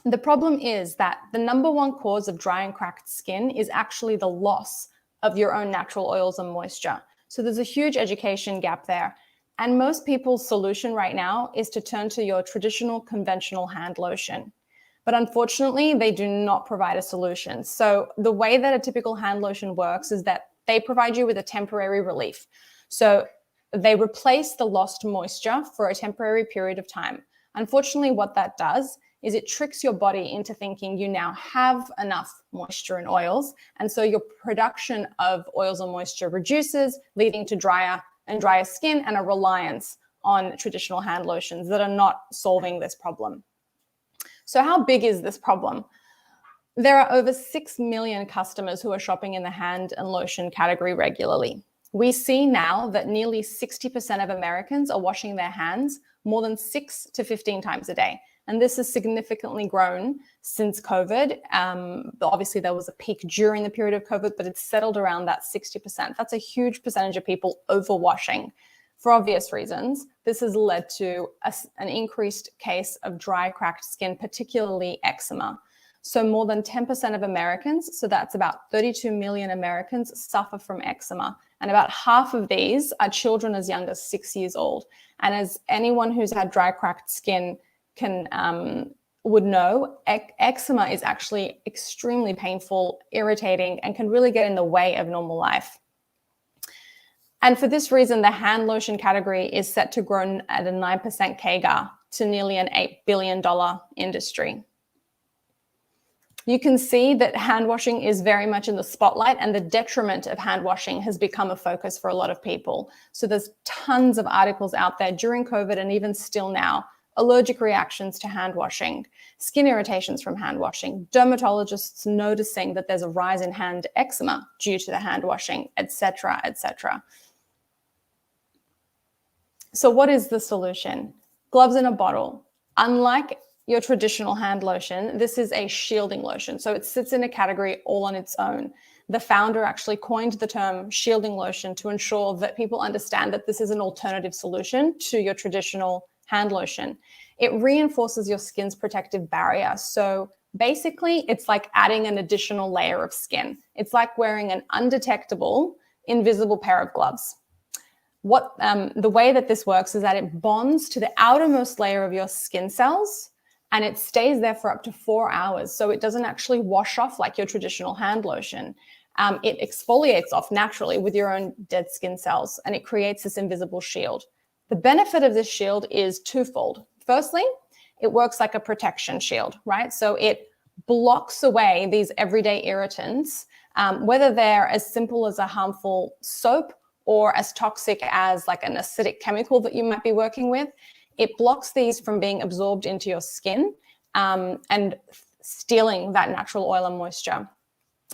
The problem is that the number one cause of dry and cracked skin is actually the loss of your own natural oils and moisture. So there's a huge education gap there. And most people's solution right now is to turn to your traditional conventional hand lotion. But unfortunately, they do not provide a solution. So the way that a typical hand lotion works is that they provide you with a temporary relief. So they replace the lost moisture for a temporary period of time. Unfortunately, what that does is it tricks your body into thinking you now have enough moisture and oils. And so your production of oils and moisture reduces, leading to drier skin and a reliance on traditional hand lotions that are not solving this problem. So how big is this problem? There are over 6 million customers who are shopping in the hand and lotion category regularly. We see now that nearly 60% of Americans are washing their hands more than 6 to 15 times a day. And this has significantly grown since COVID. Obviously, there was a peak during the period of COVID, but it's settled around that 60%. That's a huge percentage of people overwashing. For obvious reasons, this has led to an increased case of dry, cracked skin, particularly eczema. So more than 10% of Americans, so that's about 32 million Americans, suffer from eczema. And about half of these are children as young as 6 years old. And as anyone who's had dry, cracked skin would know, eczema is actually extremely painful, irritating, and can really get in the way of normal life. And for this reason, the hand lotion category is set to grow at a 9% CAGR to nearly an $8 billion industry. You can see that hand washing is very much in the spotlight, and the detriment of hand washing has become a focus for a lot of people. So there's tons of articles out there during COVID and even still now: allergic reactions to hand washing, skin irritations from hand washing, dermatologists noticing that there's a rise in hand eczema due to the hand washing, etc., etc. So what is the solution? Gloves in a Bottle. Unlike your traditional hand lotion, this is a shielding lotion. So it sits in a category all on its own. The founder actually coined the term shielding lotion to ensure that people understand that this is an alternative solution to your traditional hand lotion. It reinforces your skin's protective barrier. So basically, it's like adding an additional layer of skin. It's like wearing an undetectable, invisible pair of gloves. The way that this works is that it bonds to the outermost layer of your skin cells, and it stays there for up to 4 hours. So it doesn't actually wash off like your traditional hand lotion. It exfoliates off naturally with your own dead skin cells, and it creates this invisible shield. The benefit of this shield is twofold. Firstly, it works like a protection shield, right? So it blocks away these everyday irritants, whether they're as simple as a harmful soap or as toxic as like an acidic chemical that you might be working with. It blocks these from being absorbed into your skin and stealing that natural oil and moisture.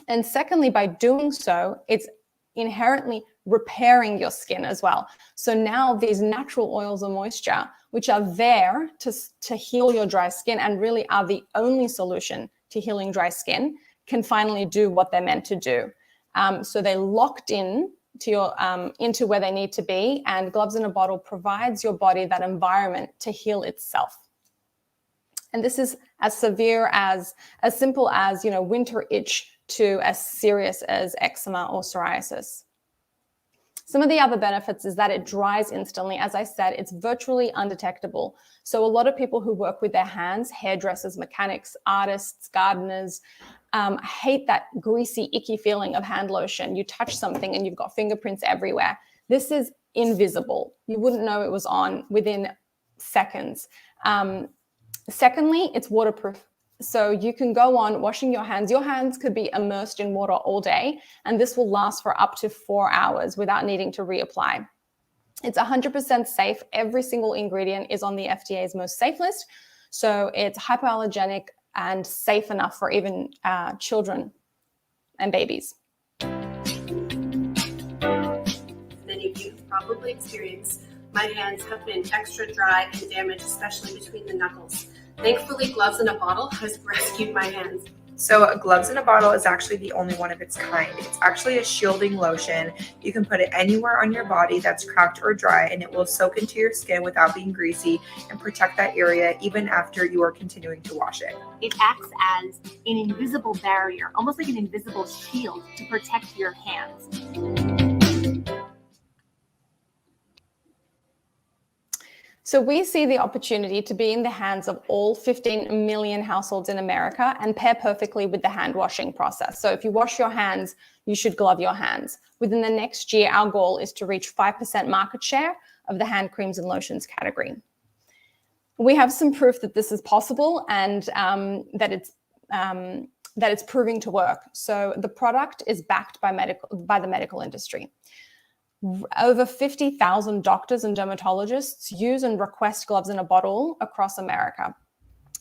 And secondly, by doing so, it's inherently repairing your skin as well. So now these natural oils and moisture, which are there to heal your dry skin and really are the only solution to healing dry skin, can finally do what they're meant to do. So they're locked in to your into where they need to be, and Gloves in a Bottle provides your body that environment to heal itself. And this is as simple as winter itch to as serious as eczema or psoriasis. Some of the other benefits is that it dries instantly. As I said, it's virtually undetectable. So a lot of people who work with their hands, hairdressers, mechanics, artists, gardeners, hate that greasy, icky feeling of hand lotion. You touch something and you've got fingerprints everywhere. This is invisible. You wouldn't know it was on within seconds. Secondly, it's waterproof. So you can go on washing your hands. Your hands could be immersed in water all day, and this will last for up to 4 hours without needing to reapply. It's 100% safe. Every single ingredient is on the FDA's most safe list. So it's hypoallergenic and safe enough for even children and babies. Many of you have probably experienced, my hands have been extra dry and damaged, especially between the knuckles. Thankfully, Gloves in a Bottle has rescued my hands. So Gloves in a Bottle is actually the only one of its kind. It's actually a shielding lotion. You can put it anywhere on your body that's cracked or dry, and it will soak into your skin without being greasy and protect that area even after you are continuing to wash it. It acts as an invisible barrier, almost like an invisible shield to protect your hands. So we see the opportunity to be in the hands of all 15 million households in America and pair perfectly with the hand washing process. So if you wash your hands, you should glove your hands. Within the next year, our goal is to reach 5% market share of the hand creams and lotions category. We have some proof that this is possible and that it's proving to work. So the product is backed by the medical industry. Over 50,000 doctors and dermatologists use and request Gloves in a Bottle across America.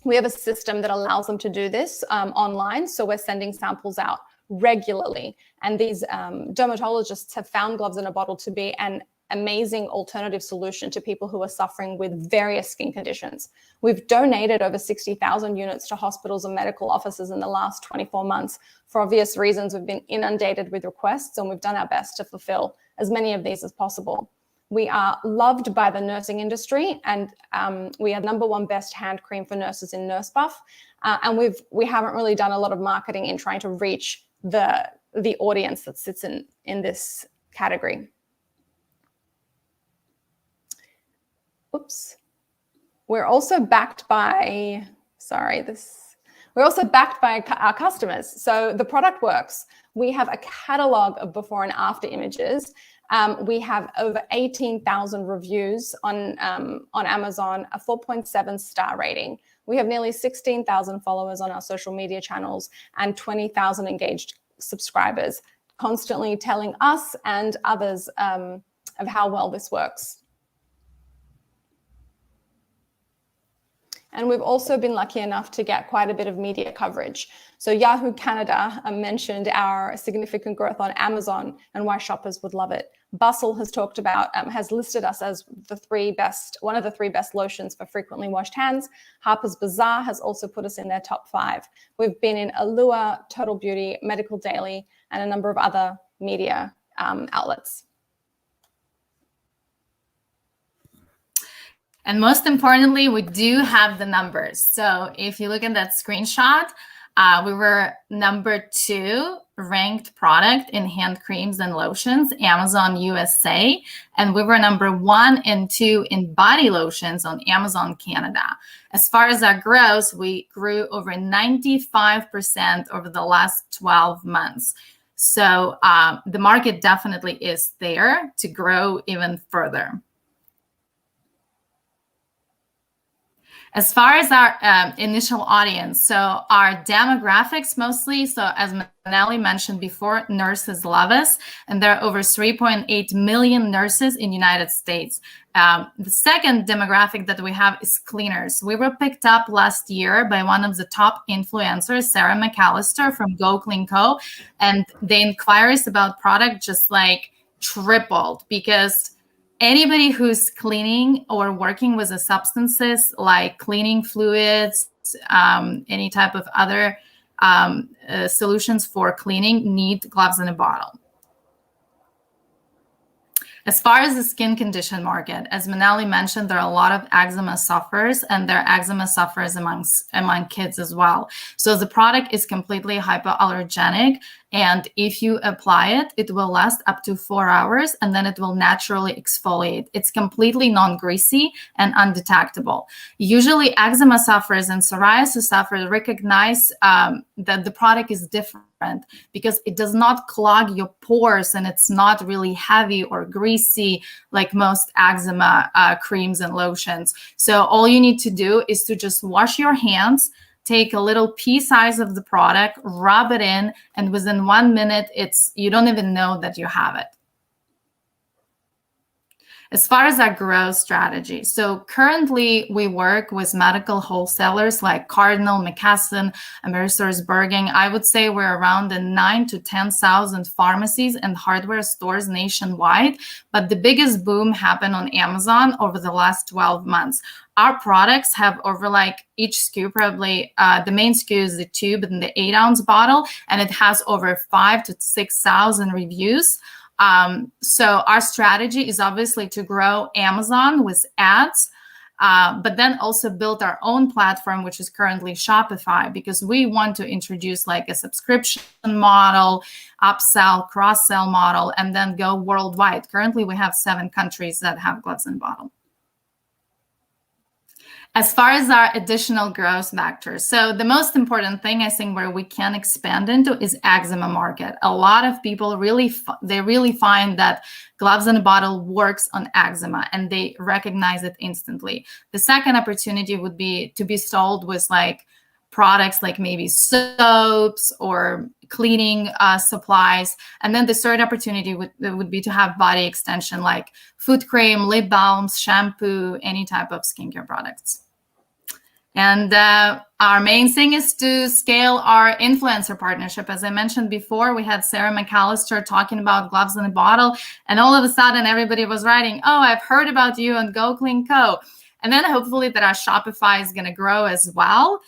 We have a system that allows them to do this online, so we're sending samples out regularly. And these dermatologists have found Gloves in a Bottle to be an amazing alternative solution to people who are suffering with various skin conditions. We've donated over 60,000 units to hospitals and medical offices in the last 24 months. For obvious reasons, we've been inundated with requests, and we've done our best to fulfill as many of these as possible. We are loved by the nursing industry, and we are #1 best hand cream for nurses in Nurse Buff. And we haven't really done a lot of marketing in trying to reach the audience that sits in this category. Oops. We're also backed by, our customers. So the product works. We have a catalog of before and after images. We have over 18,000 reviews on Amazon, a 4.7 star rating. We have nearly 16,000 followers on our social media channels and 20,000 engaged subscribers, constantly telling us and others of how well this works. And we've also been lucky enough to get quite a bit of media coverage. So Yahoo Canada mentioned our significant growth on Amazon and why shoppers would love it. Bustle has talked about, has listed us as one of the three best lotions for frequently washed hands. Harper's Bazaar has also put us in their top 5. We've been in Allure, Total Beauty, Medical Daily, and a number of other media outlets. And most importantly, we do have the numbers. So if you look at that screenshot, we were number 2 ranked product in hand creams and lotions, Amazon USA. And we were number 1 and 2 in body lotions on Amazon Canada. As far as our growth, we grew over 95% over the last 12 months. So the market definitely is there to grow even further. As far as our initial audience, so our demographics mostly, so as Manali mentioned before, nurses love us, and there are over 3.8 million nurses in the United States. The second demographic that we have is cleaners. We were picked up last year by one of the top influencers, Sarah McAllister from Clearco, and the inquiries about product just like tripled because anybody who's cleaning or working with the substances like cleaning fluids, any type of other solutions for cleaning need gloves in a bottle. As far as the skin condition market, as Manali mentioned, there are a lot of eczema sufferers, and there are eczema sufferers among kids as well. So the product is completely hypoallergenic, and if you apply it, it will last up to 4 hours, and then it will naturally exfoliate. It's completely non-greasy and undetectable. Usually eczema sufferers and psoriasis sufferers recognize that the product is different because it does not clog your pores and it's not really heavy or greasy like most eczema creams and lotions. So all you need to do is to just wash your hands, take a little pea size of the product, rub it in, and within 1 minute, you don't even know that you have it. As far as our growth strategy, so currently we work with medical wholesalers like Cardinal, McKesson, AmerisourceBergen. I would say we're around the 9,000 to 10,000 pharmacies and hardware stores nationwide. But the biggest boom happened on Amazon over the last 12 months. Our products have over each SKU, probably the main SKU is the tube and the 8-ounce bottle, and it has over 5,000 to 6,000 reviews. So our strategy is obviously to grow Amazon with ads, but then also build our own platform, which is currently Shopify, because we want to introduce a subscription model, upsell, cross-sell model, and then go worldwide. Currently, we have 7 countries that have gloves in a bottle. As far as our additional growth vectors, so the most important thing I think where we can expand into is eczema market. A lot of people really find that gloves in a bottle works on eczema and they recognize it instantly. The second opportunity would be to be sold with products like maybe soaps or cleaning supplies. And then the third opportunity would be to have body extension like foot cream, lip balms, shampoo, any type of skincare products. And our main thing is to scale our influencer partnership. As I mentioned before, we had Sarah McAllister talking about gloves in a bottle, and all of a sudden everybody was writing, "Oh, I've heard about you on Clearco." And then hopefully that our Shopify is going to grow as well,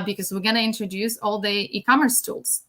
because we're going to introduce all the e-commerce tools.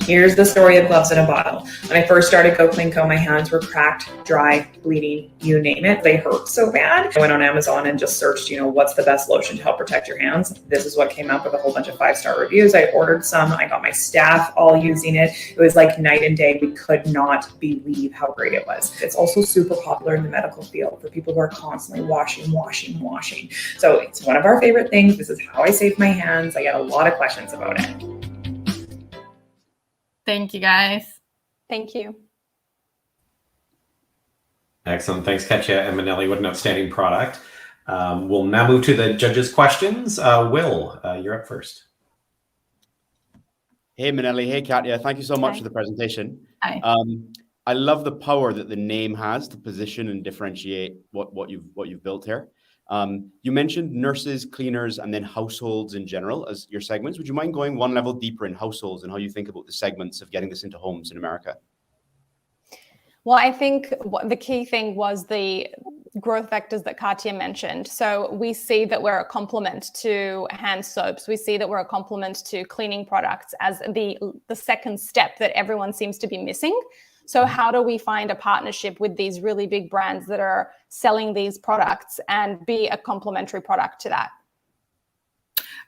Here's the story of gloves in a bottle. When I first started Clearco, my hands were cracked, dry, bleeding, you name it. They hurt so bad. I went on Amazon and just searched, what's the best lotion to help protect your hands? This is what came up with a whole bunch of 5-star reviews. I ordered some. I got my staff all using it. It was like night and day. We could not believe how great it was. It's also super popular in the medical field for people who are constantly washing. So it's one of our favorite things. This is how I save my hands. I get a lot of questions about it. Thank you, guys. Thank you. Excellent. Thanks, Katya and Manali. What an outstanding product. We'll now move to the judges' questions. Will, you're up first. Hey, Manali. Hey, Katya. Thank you so much for the presentation. Hi. I love the power that the name has to position and differentiate what you've built here. You mentioned nurses, cleaners, and then households in general as your segments. Would you mind going one level deeper in households and how you think about the segments of getting this into homes in America? Well, I think the key thing was the growth vectors that Katya mentioned. So we see that we're a complement to hand soaps. We see that we're a complement to cleaning products as the second step that everyone seems to be missing. So how do we find a partnership with these really big brands that are selling these products and be a complementary product to that?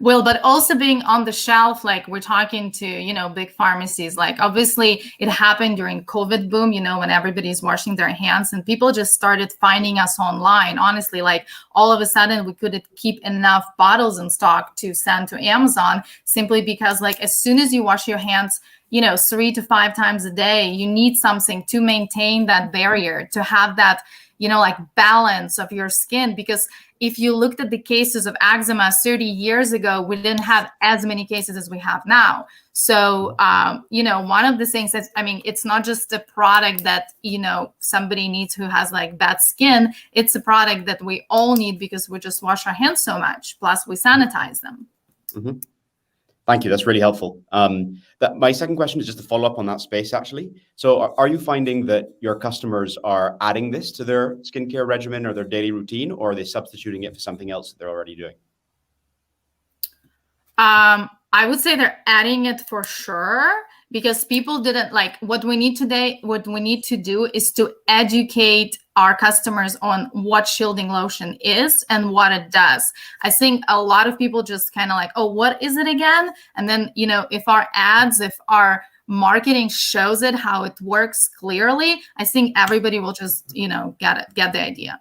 Well, but also being on the shelf, like we're talking to, big pharmacies, like obviously it happened during COVID boom, when everybody's washing their hands and people just started finding us online. Honestly, like all of a sudden we couldn't keep enough bottles in stock to send to Amazon simply because like as soon as you wash your hands, 3 to 5 times a day, you need something to maintain that barrier, to have that, like balance of your skin. Because if you looked at the cases of eczema 30 years ago, we didn't have as many cases as we have now. So, one of the things that, it's not just a product that, somebody needs who has like bad skin. It's a product that we all need because we just wash our hands so much. Plus we sanitize them. Mm-hmm. Thank you. That's really helpful. My second question is just to follow up on that space, actually. So are you finding that your customers are adding this to their skincare regimen or their daily routine, or are they substituting it for something else that they're already doing? I would say they're adding it for sure, because people didn't like what we need to do is to educate our customers on what shielding lotion is and what it does. I think a lot of people just kind of like, oh, what is it again? And then, if our marketing shows it, how it works clearly, I think everybody will just, get the idea.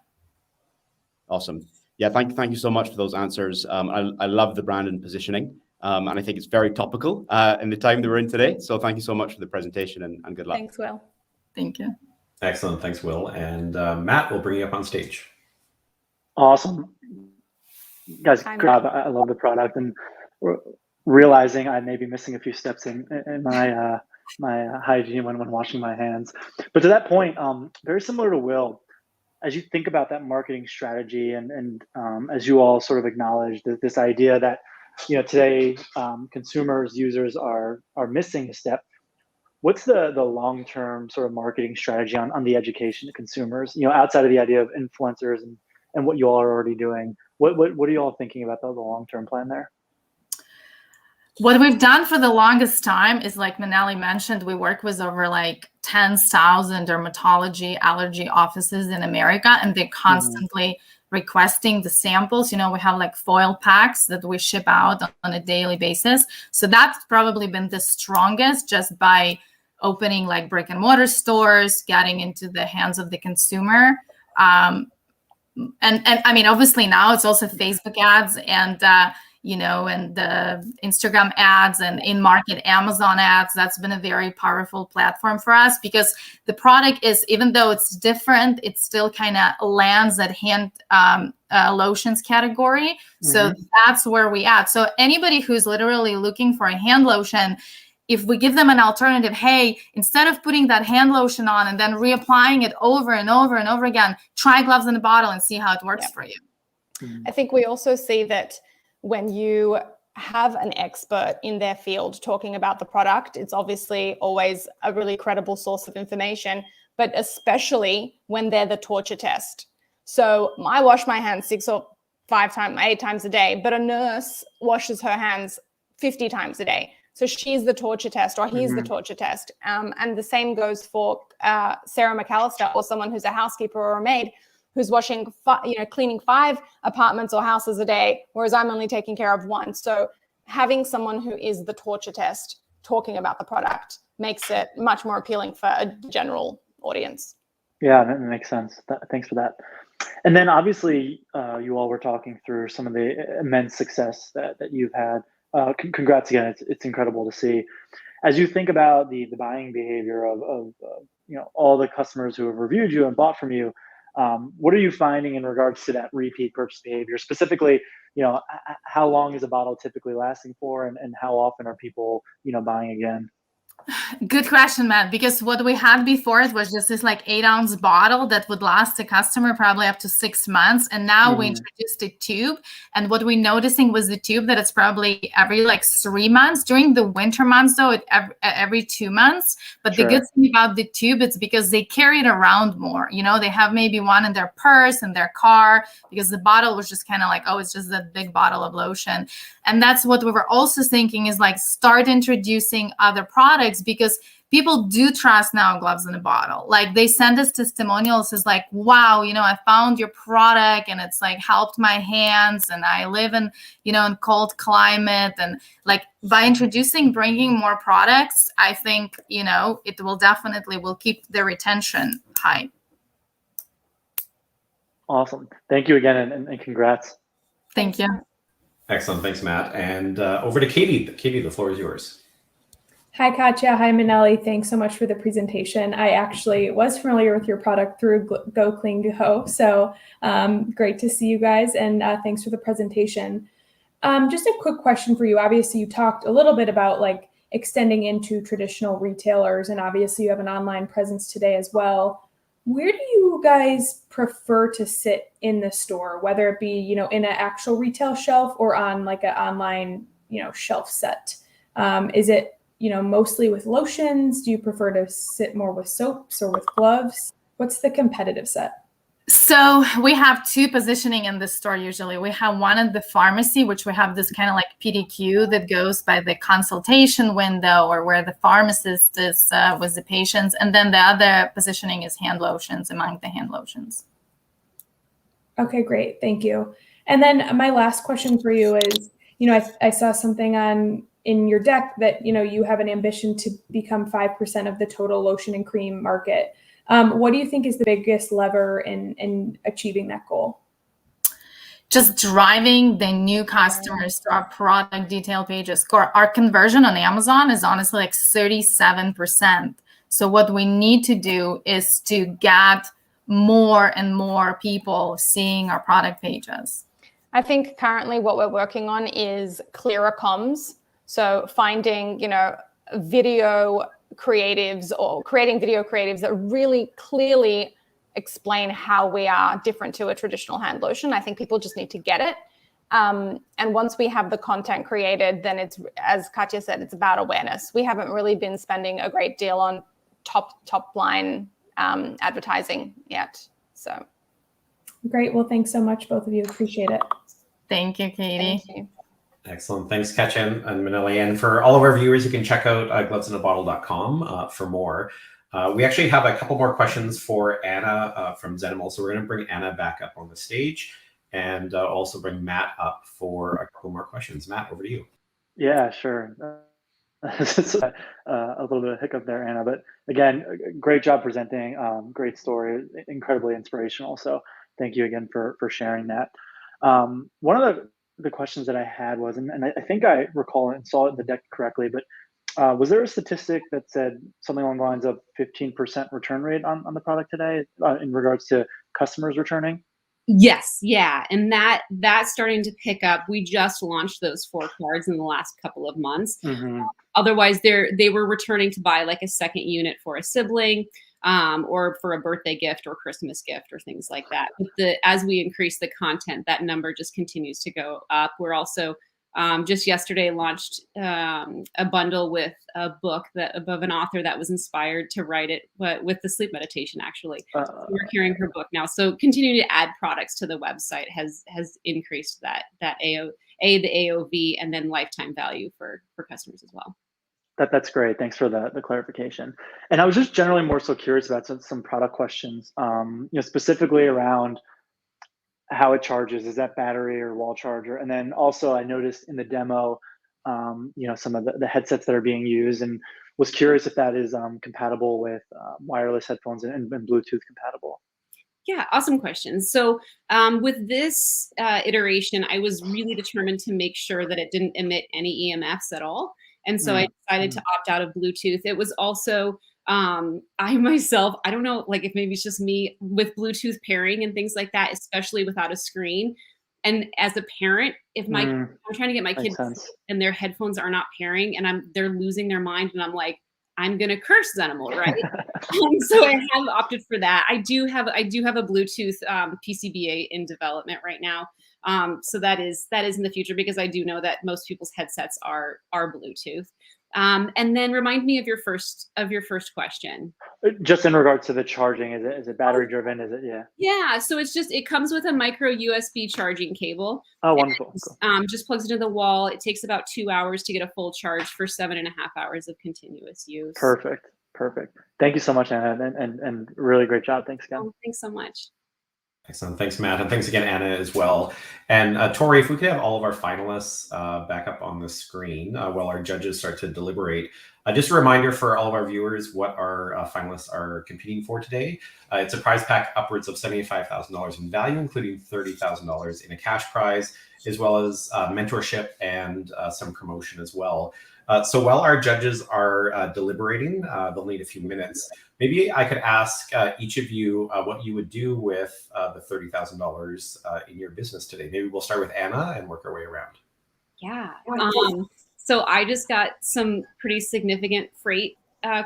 Awesome. Yeah, thank you so much for those answers. I love the brand and positioning. And I think it's very topical in the time that we're in today. So thank you so much for the presentation and good luck. Thanks, Will. Thank you. Excellent. Thanks, Will. And Matt, we'll bring you up on stage. Awesome. Guys, I love the product, and realizing I may be missing a few steps in my my hygiene when washing my hands. But to that point, very similar to Will, as you think about that marketing strategy and as you all sort of acknowledged this idea that today consumers, users are missing a step. What's the long-term sort of marketing strategy on the education of consumers, outside of the idea of influencers and what you all are already doing? What are you all thinking about the long-term plan there? What we've done for the longest time is, like Manali mentioned, we work with over like 10,000 dermatology allergy offices in America, and they're constantly requesting the samples. We have like foil packs that we ship out on a daily basis. So that's probably been the strongest, just by opening like brick and mortar stores, getting into the hands of the consumer. And obviously now it's also Facebook ads and the Instagram ads and in-market Amazon ads. That's been a very powerful platform for us, because the product is, even though it's different, it still kind of lands at hand lotions category. So that's where we add. So anybody who's literally looking for a hand lotion, if we give them an alternative, hey, instead of putting that hand lotion on and then reapplying it over and over and over again, try gloves in a bottle and see how it works for you. I think we also see that when you have an expert in their field talking about the product, it's obviously always a really credible source of information, but especially when they're the torture test. So I wash my hands 6 or 8 times a day, but a nurse washes her hands 50 times a day. So she's the torture test, or he's the torture test. And the same goes for Sarah McAllister, or someone who's a housekeeper or a maid who's washing, cleaning 5 apartments or houses a day, whereas I'm only taking care of 1. So having someone who is the torture test talking about the product makes it much more appealing for a general audience. Yeah, that makes sense. Thanks for that. And then obviously you all were talking through some of the immense success that you've had. Congrats again. It's incredible to see. As you think about the buying behavior of all the customers who have reviewed you and bought from you, what are you finding in regards to that repeat purchase behavior? Specifically, how long is a bottle typically lasting for, and how often are people buying again? Good question, Matt, because what we had before, it was just this like 8-ounce bottle that would last the customer probably up to 6 months. And now we introduced a tube. And what we're noticing was the tube that it's probably every like 3 months. During the winter months, though, every 2 months. But the good thing about the tube, it's because they carry it around more. You know, they have maybe one in their purse, in their car, because the bottle was just kind of like, oh, it's just that big bottle of lotion. And that's what we were also thinking is like start introducing other products, because people do trust now gloves in a bottle. Like they send us testimonials is like, wow, you know, I found your product and it's like helped my hands, and I live in, you know, in cold climate. And like by bringing more products, I think, you know, it will definitely will keep the retention high. Awesome. Thank you again, and congrats. Thank you. Excellent. Thanks, Matt. And over to Katie. Katie, the floor is yours. Hi, Katya. Hi, Manelli. Thanks so much for the presentation. I actually was familiar with your product through Go Clean Go, so great to see you guys, and thanks for the presentation. Just a quick question for you. Obviously, you talked a little bit about like extending into traditional retailers, and obviously you have an online presence today as well. Where do you guys prefer to sit in the store, whether it be, you know, in an actual retail shelf or on like an online, you know, shelf set? Is it, you know, mostly with lotions? Do you prefer to sit more with soaps or with gloves? What's the competitive set? So we have two positioning in the store usually. We have one in the pharmacy, which we have this kind of like PDQ that goes by the consultation window or where the pharmacist is with the patients. And then the other positioning is hand lotions, among the hand lotions. Okay, great. Thank you. And then my last question for you is, you know, I saw something in your deck that, you know, you have an ambition to become 5% of the total lotion and cream market. What do you think is the biggest lever in achieving that goal? Just driving the new customers to our product detail pages. Our conversion on Amazon is honestly like 37%. So what we need to do is to get more and more people seeing our product pages. I think currently what we're working on is clearer comms. So finding, you know, video creatives or creating video creatives that really clearly explain how we are different to a traditional hand lotion. I think people just need to get it. And once we have the content created, then it's, as Katya said, it's about awareness. We haven't really been spending a great deal on top line advertising yet. So great. Well, thanks so much, both of you. Appreciate it. Thank you, Katie. Thank you. Excellent. Thanks, Katya and Manelli. And for all of our viewers, you can check out glovesinaBottle.com for more. We actually have a couple more questions for Anna from Xenomole. So we're going to bring Anna back up on the stage and also bring Matt up for a couple more questions. Matt, over to you. Yeah, sure. It's a little bit of hiccup there, Anna. But again, great job presenting. Great story, incredibly inspirational. So thank you again for sharing that. One of the questions that I had was, and I think I recall and saw it in the deck correctly, but was there a statistic that said something along the lines of 15% return rate on the product today in regards to customers returning? Yes, yeah, and that's starting to pick up. We just launched those 4 cards in the last couple of months. Otherwise, they were returning to buy like a second unit for a sibling, or for a birthday gift or Christmas gift or things like that. But as we increase the content, that number just continues to go up. We're also just yesterday launched a bundle with a book of an author that was inspired to write it, but with the sleep meditation, actually. So we're carrying her book now. So continuing to add products to the website has increased the AOV and then lifetime value for customers as well. That's great. Thanks for the clarification. And I was just generally more so curious about some product questions, you know, specifically around how it charges. Is that battery or wall charger? And then also I noticed in the demo, you know, some of the headsets that are being used, and was curious if that is compatible with wireless headphones and Bluetooth compatible. Yeah, awesome question. So with this iteration, I was really determined to make sure that it didn't emit any EMFs at all. And so I decided to opt out of Bluetooth. It was also, I myself, I don't know, like if maybe it's just me with Bluetooth pairing and things like that, especially without a screen. And as a parent, if I'm trying to get my kids and their headphones are not pairing and they're losing their mind and I'm like, I'm gonna curse Xenomole, right? So I have opted for that. I do have a Bluetooth PCBA in development right now. So that is in the future, because I do know that most people's headsets are Bluetooth. And then remind me of your first question. Just in regards to the charging, is it battery driven? Is it, yeah? Yeah, so it comes with a micro USB charging cable. Oh, wonderful. And, just plugs into the wall. It takes about 2 hours to get a full charge for 7.5 hours of continuous use. Perfect. Thank you so much, Anna, and really great job. Thanks again. Oh, thanks so much. Excellent. Thanks, Matt. And thanks again, Anna, as well. And Tori, if we could have all of our finalists back up on the screen while our judges start to deliberate. Just a reminder for all of our viewers what our finalists are competing for today. It's a prize pack upwards of $75,000 in value, including $30,000 in a cash prize, as well as mentorship and some promotion as well. So while our judges are deliberating, they'll need a few minutes. Maybe I could ask each of you what you would do with the $30,000 in your business today. Maybe we'll start with Anna and work our way around. Yeah. So I just got some pretty significant freight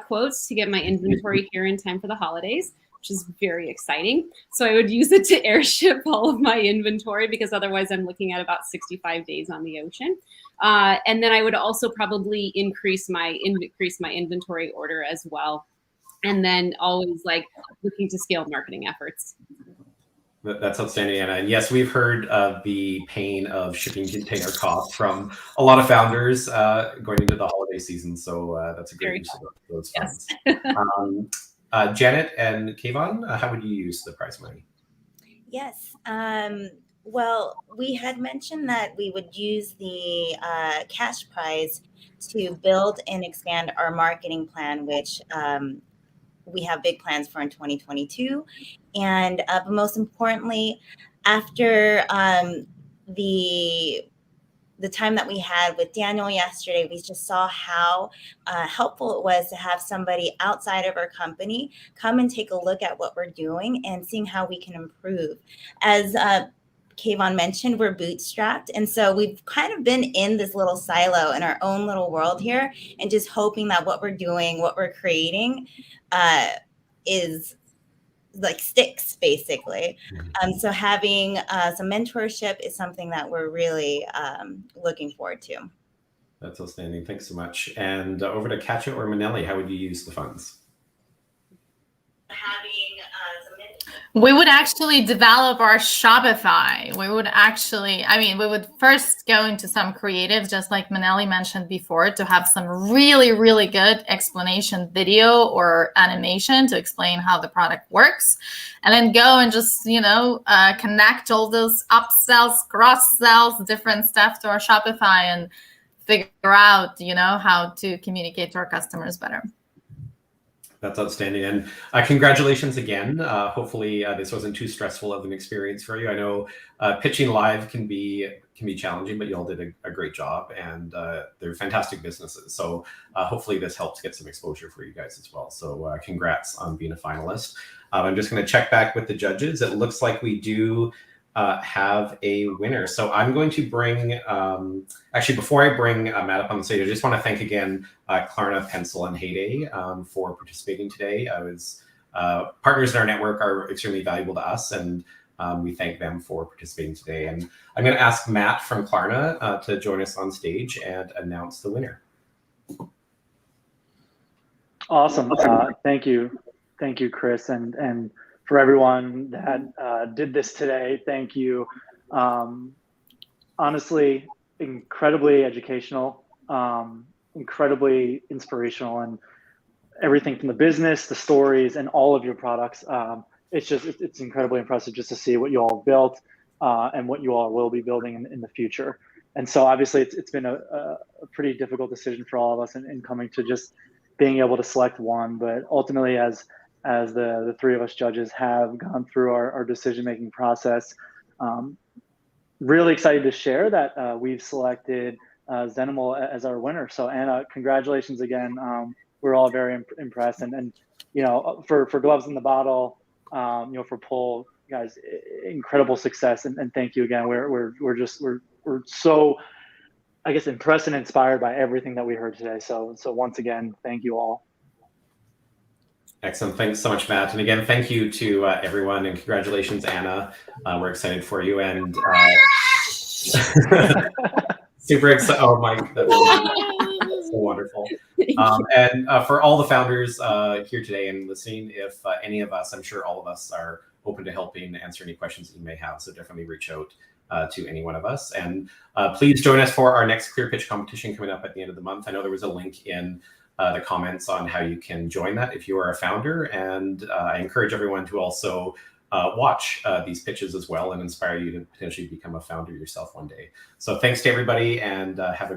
quotes to get my inventory here in time for the holidays, which is very exciting. So I would use it to airship all of my inventory, because otherwise I'm looking at about 65 days on the ocean. And then I would also probably increase my inventory order as well. And then always looking to scale marketing efforts. That's outstanding, Anna. And yes, we've heard of the pain of shipping container costs from a lot of founders going into the holiday season. So that's a great use of those funds. Yes. Janet and Kayvon, how would you use the prize money? Yes. Well, we had mentioned that we would use the cash prize to build and expand our marketing plan, which we have big plans for in 2022. And but most importantly, after the time that we had with Daniel yesterday, we just saw how helpful it was to have somebody outside of our company come and take a look at what we're doing and seeing how we can improve. As Kayvon mentioned, we're bootstrapped. And so we've kind of been in this little silo in our own little world here, and just hoping that what we're doing, what we're creating is sticks, basically. So having some mentorship is something that we're really looking forward to. That's outstanding. Thanks so much. And over to Katya or Manelli, how would you use the funds? We would actually develop our Shopify. We would first go into some creative, just like Manelli mentioned before, to have some really, really good explanation video or animation to explain how the product works. And then go and just, connect all those upsells, cross-sells, different stuff to our Shopify and figure out, how to communicate to our customers better. That's outstanding. And congratulations again. Hopefully this wasn't too stressful of an experience for you. I know pitching live can be challenging, but you all did a great job, and they're fantastic businesses. So hopefully this helps get some exposure for you guys as well. So congrats on being a finalist. I'm just going to check back with the judges. It looks like we do have a winner. So I'm going to bring, actually, before I bring Matt up on the stage, I just want to thank again Klarna, Pencil, and Heyday for participating today. Partners in our network are extremely valuable to us, and we thank them for participating today. And I'm going to ask Matt from Klarna to join us on stage and announce the winner. Awesome. Thank you, Chris, and for everyone that did this today, thank you. Honestly, incredibly educational, incredibly inspirational, and everything from the business, the stories, and all of your products. It's incredibly impressive just to see what you all built and what you all will be building in the future. And so obviously it's been a pretty difficult decision for all of us in coming to just being able to select one, but ultimately as the three of us judges have gone through our decision-making process, really excited to share that we've selected Xenomole as our winner. So Anna, congratulations again. We're all very impressed, and for Gloves in the Bottle, for Pull, guys, incredible success, and thank you again. We're so, I guess, impressed and inspired by everything that we heard today. So once again, thank you all. Excellent. Thanks so much, Matt. And again, thank you to everyone, and congratulations, Anna. We're excited for you, and super excited. Oh, Mike, that's so wonderful. And for all the founders here today and listening, if any of us, I'm sure all of us are open to helping answer any questions that you may have. So definitely reach out to any one of us. And please join us for our next ClearPitch competition coming up at the end of the month. I know there was a link in the comments on how you can join that if you are a founder. And I encourage everyone to also watch these pitches as well and inspire you to potentially become a founder yourself one day. So thanks to everybody, and have a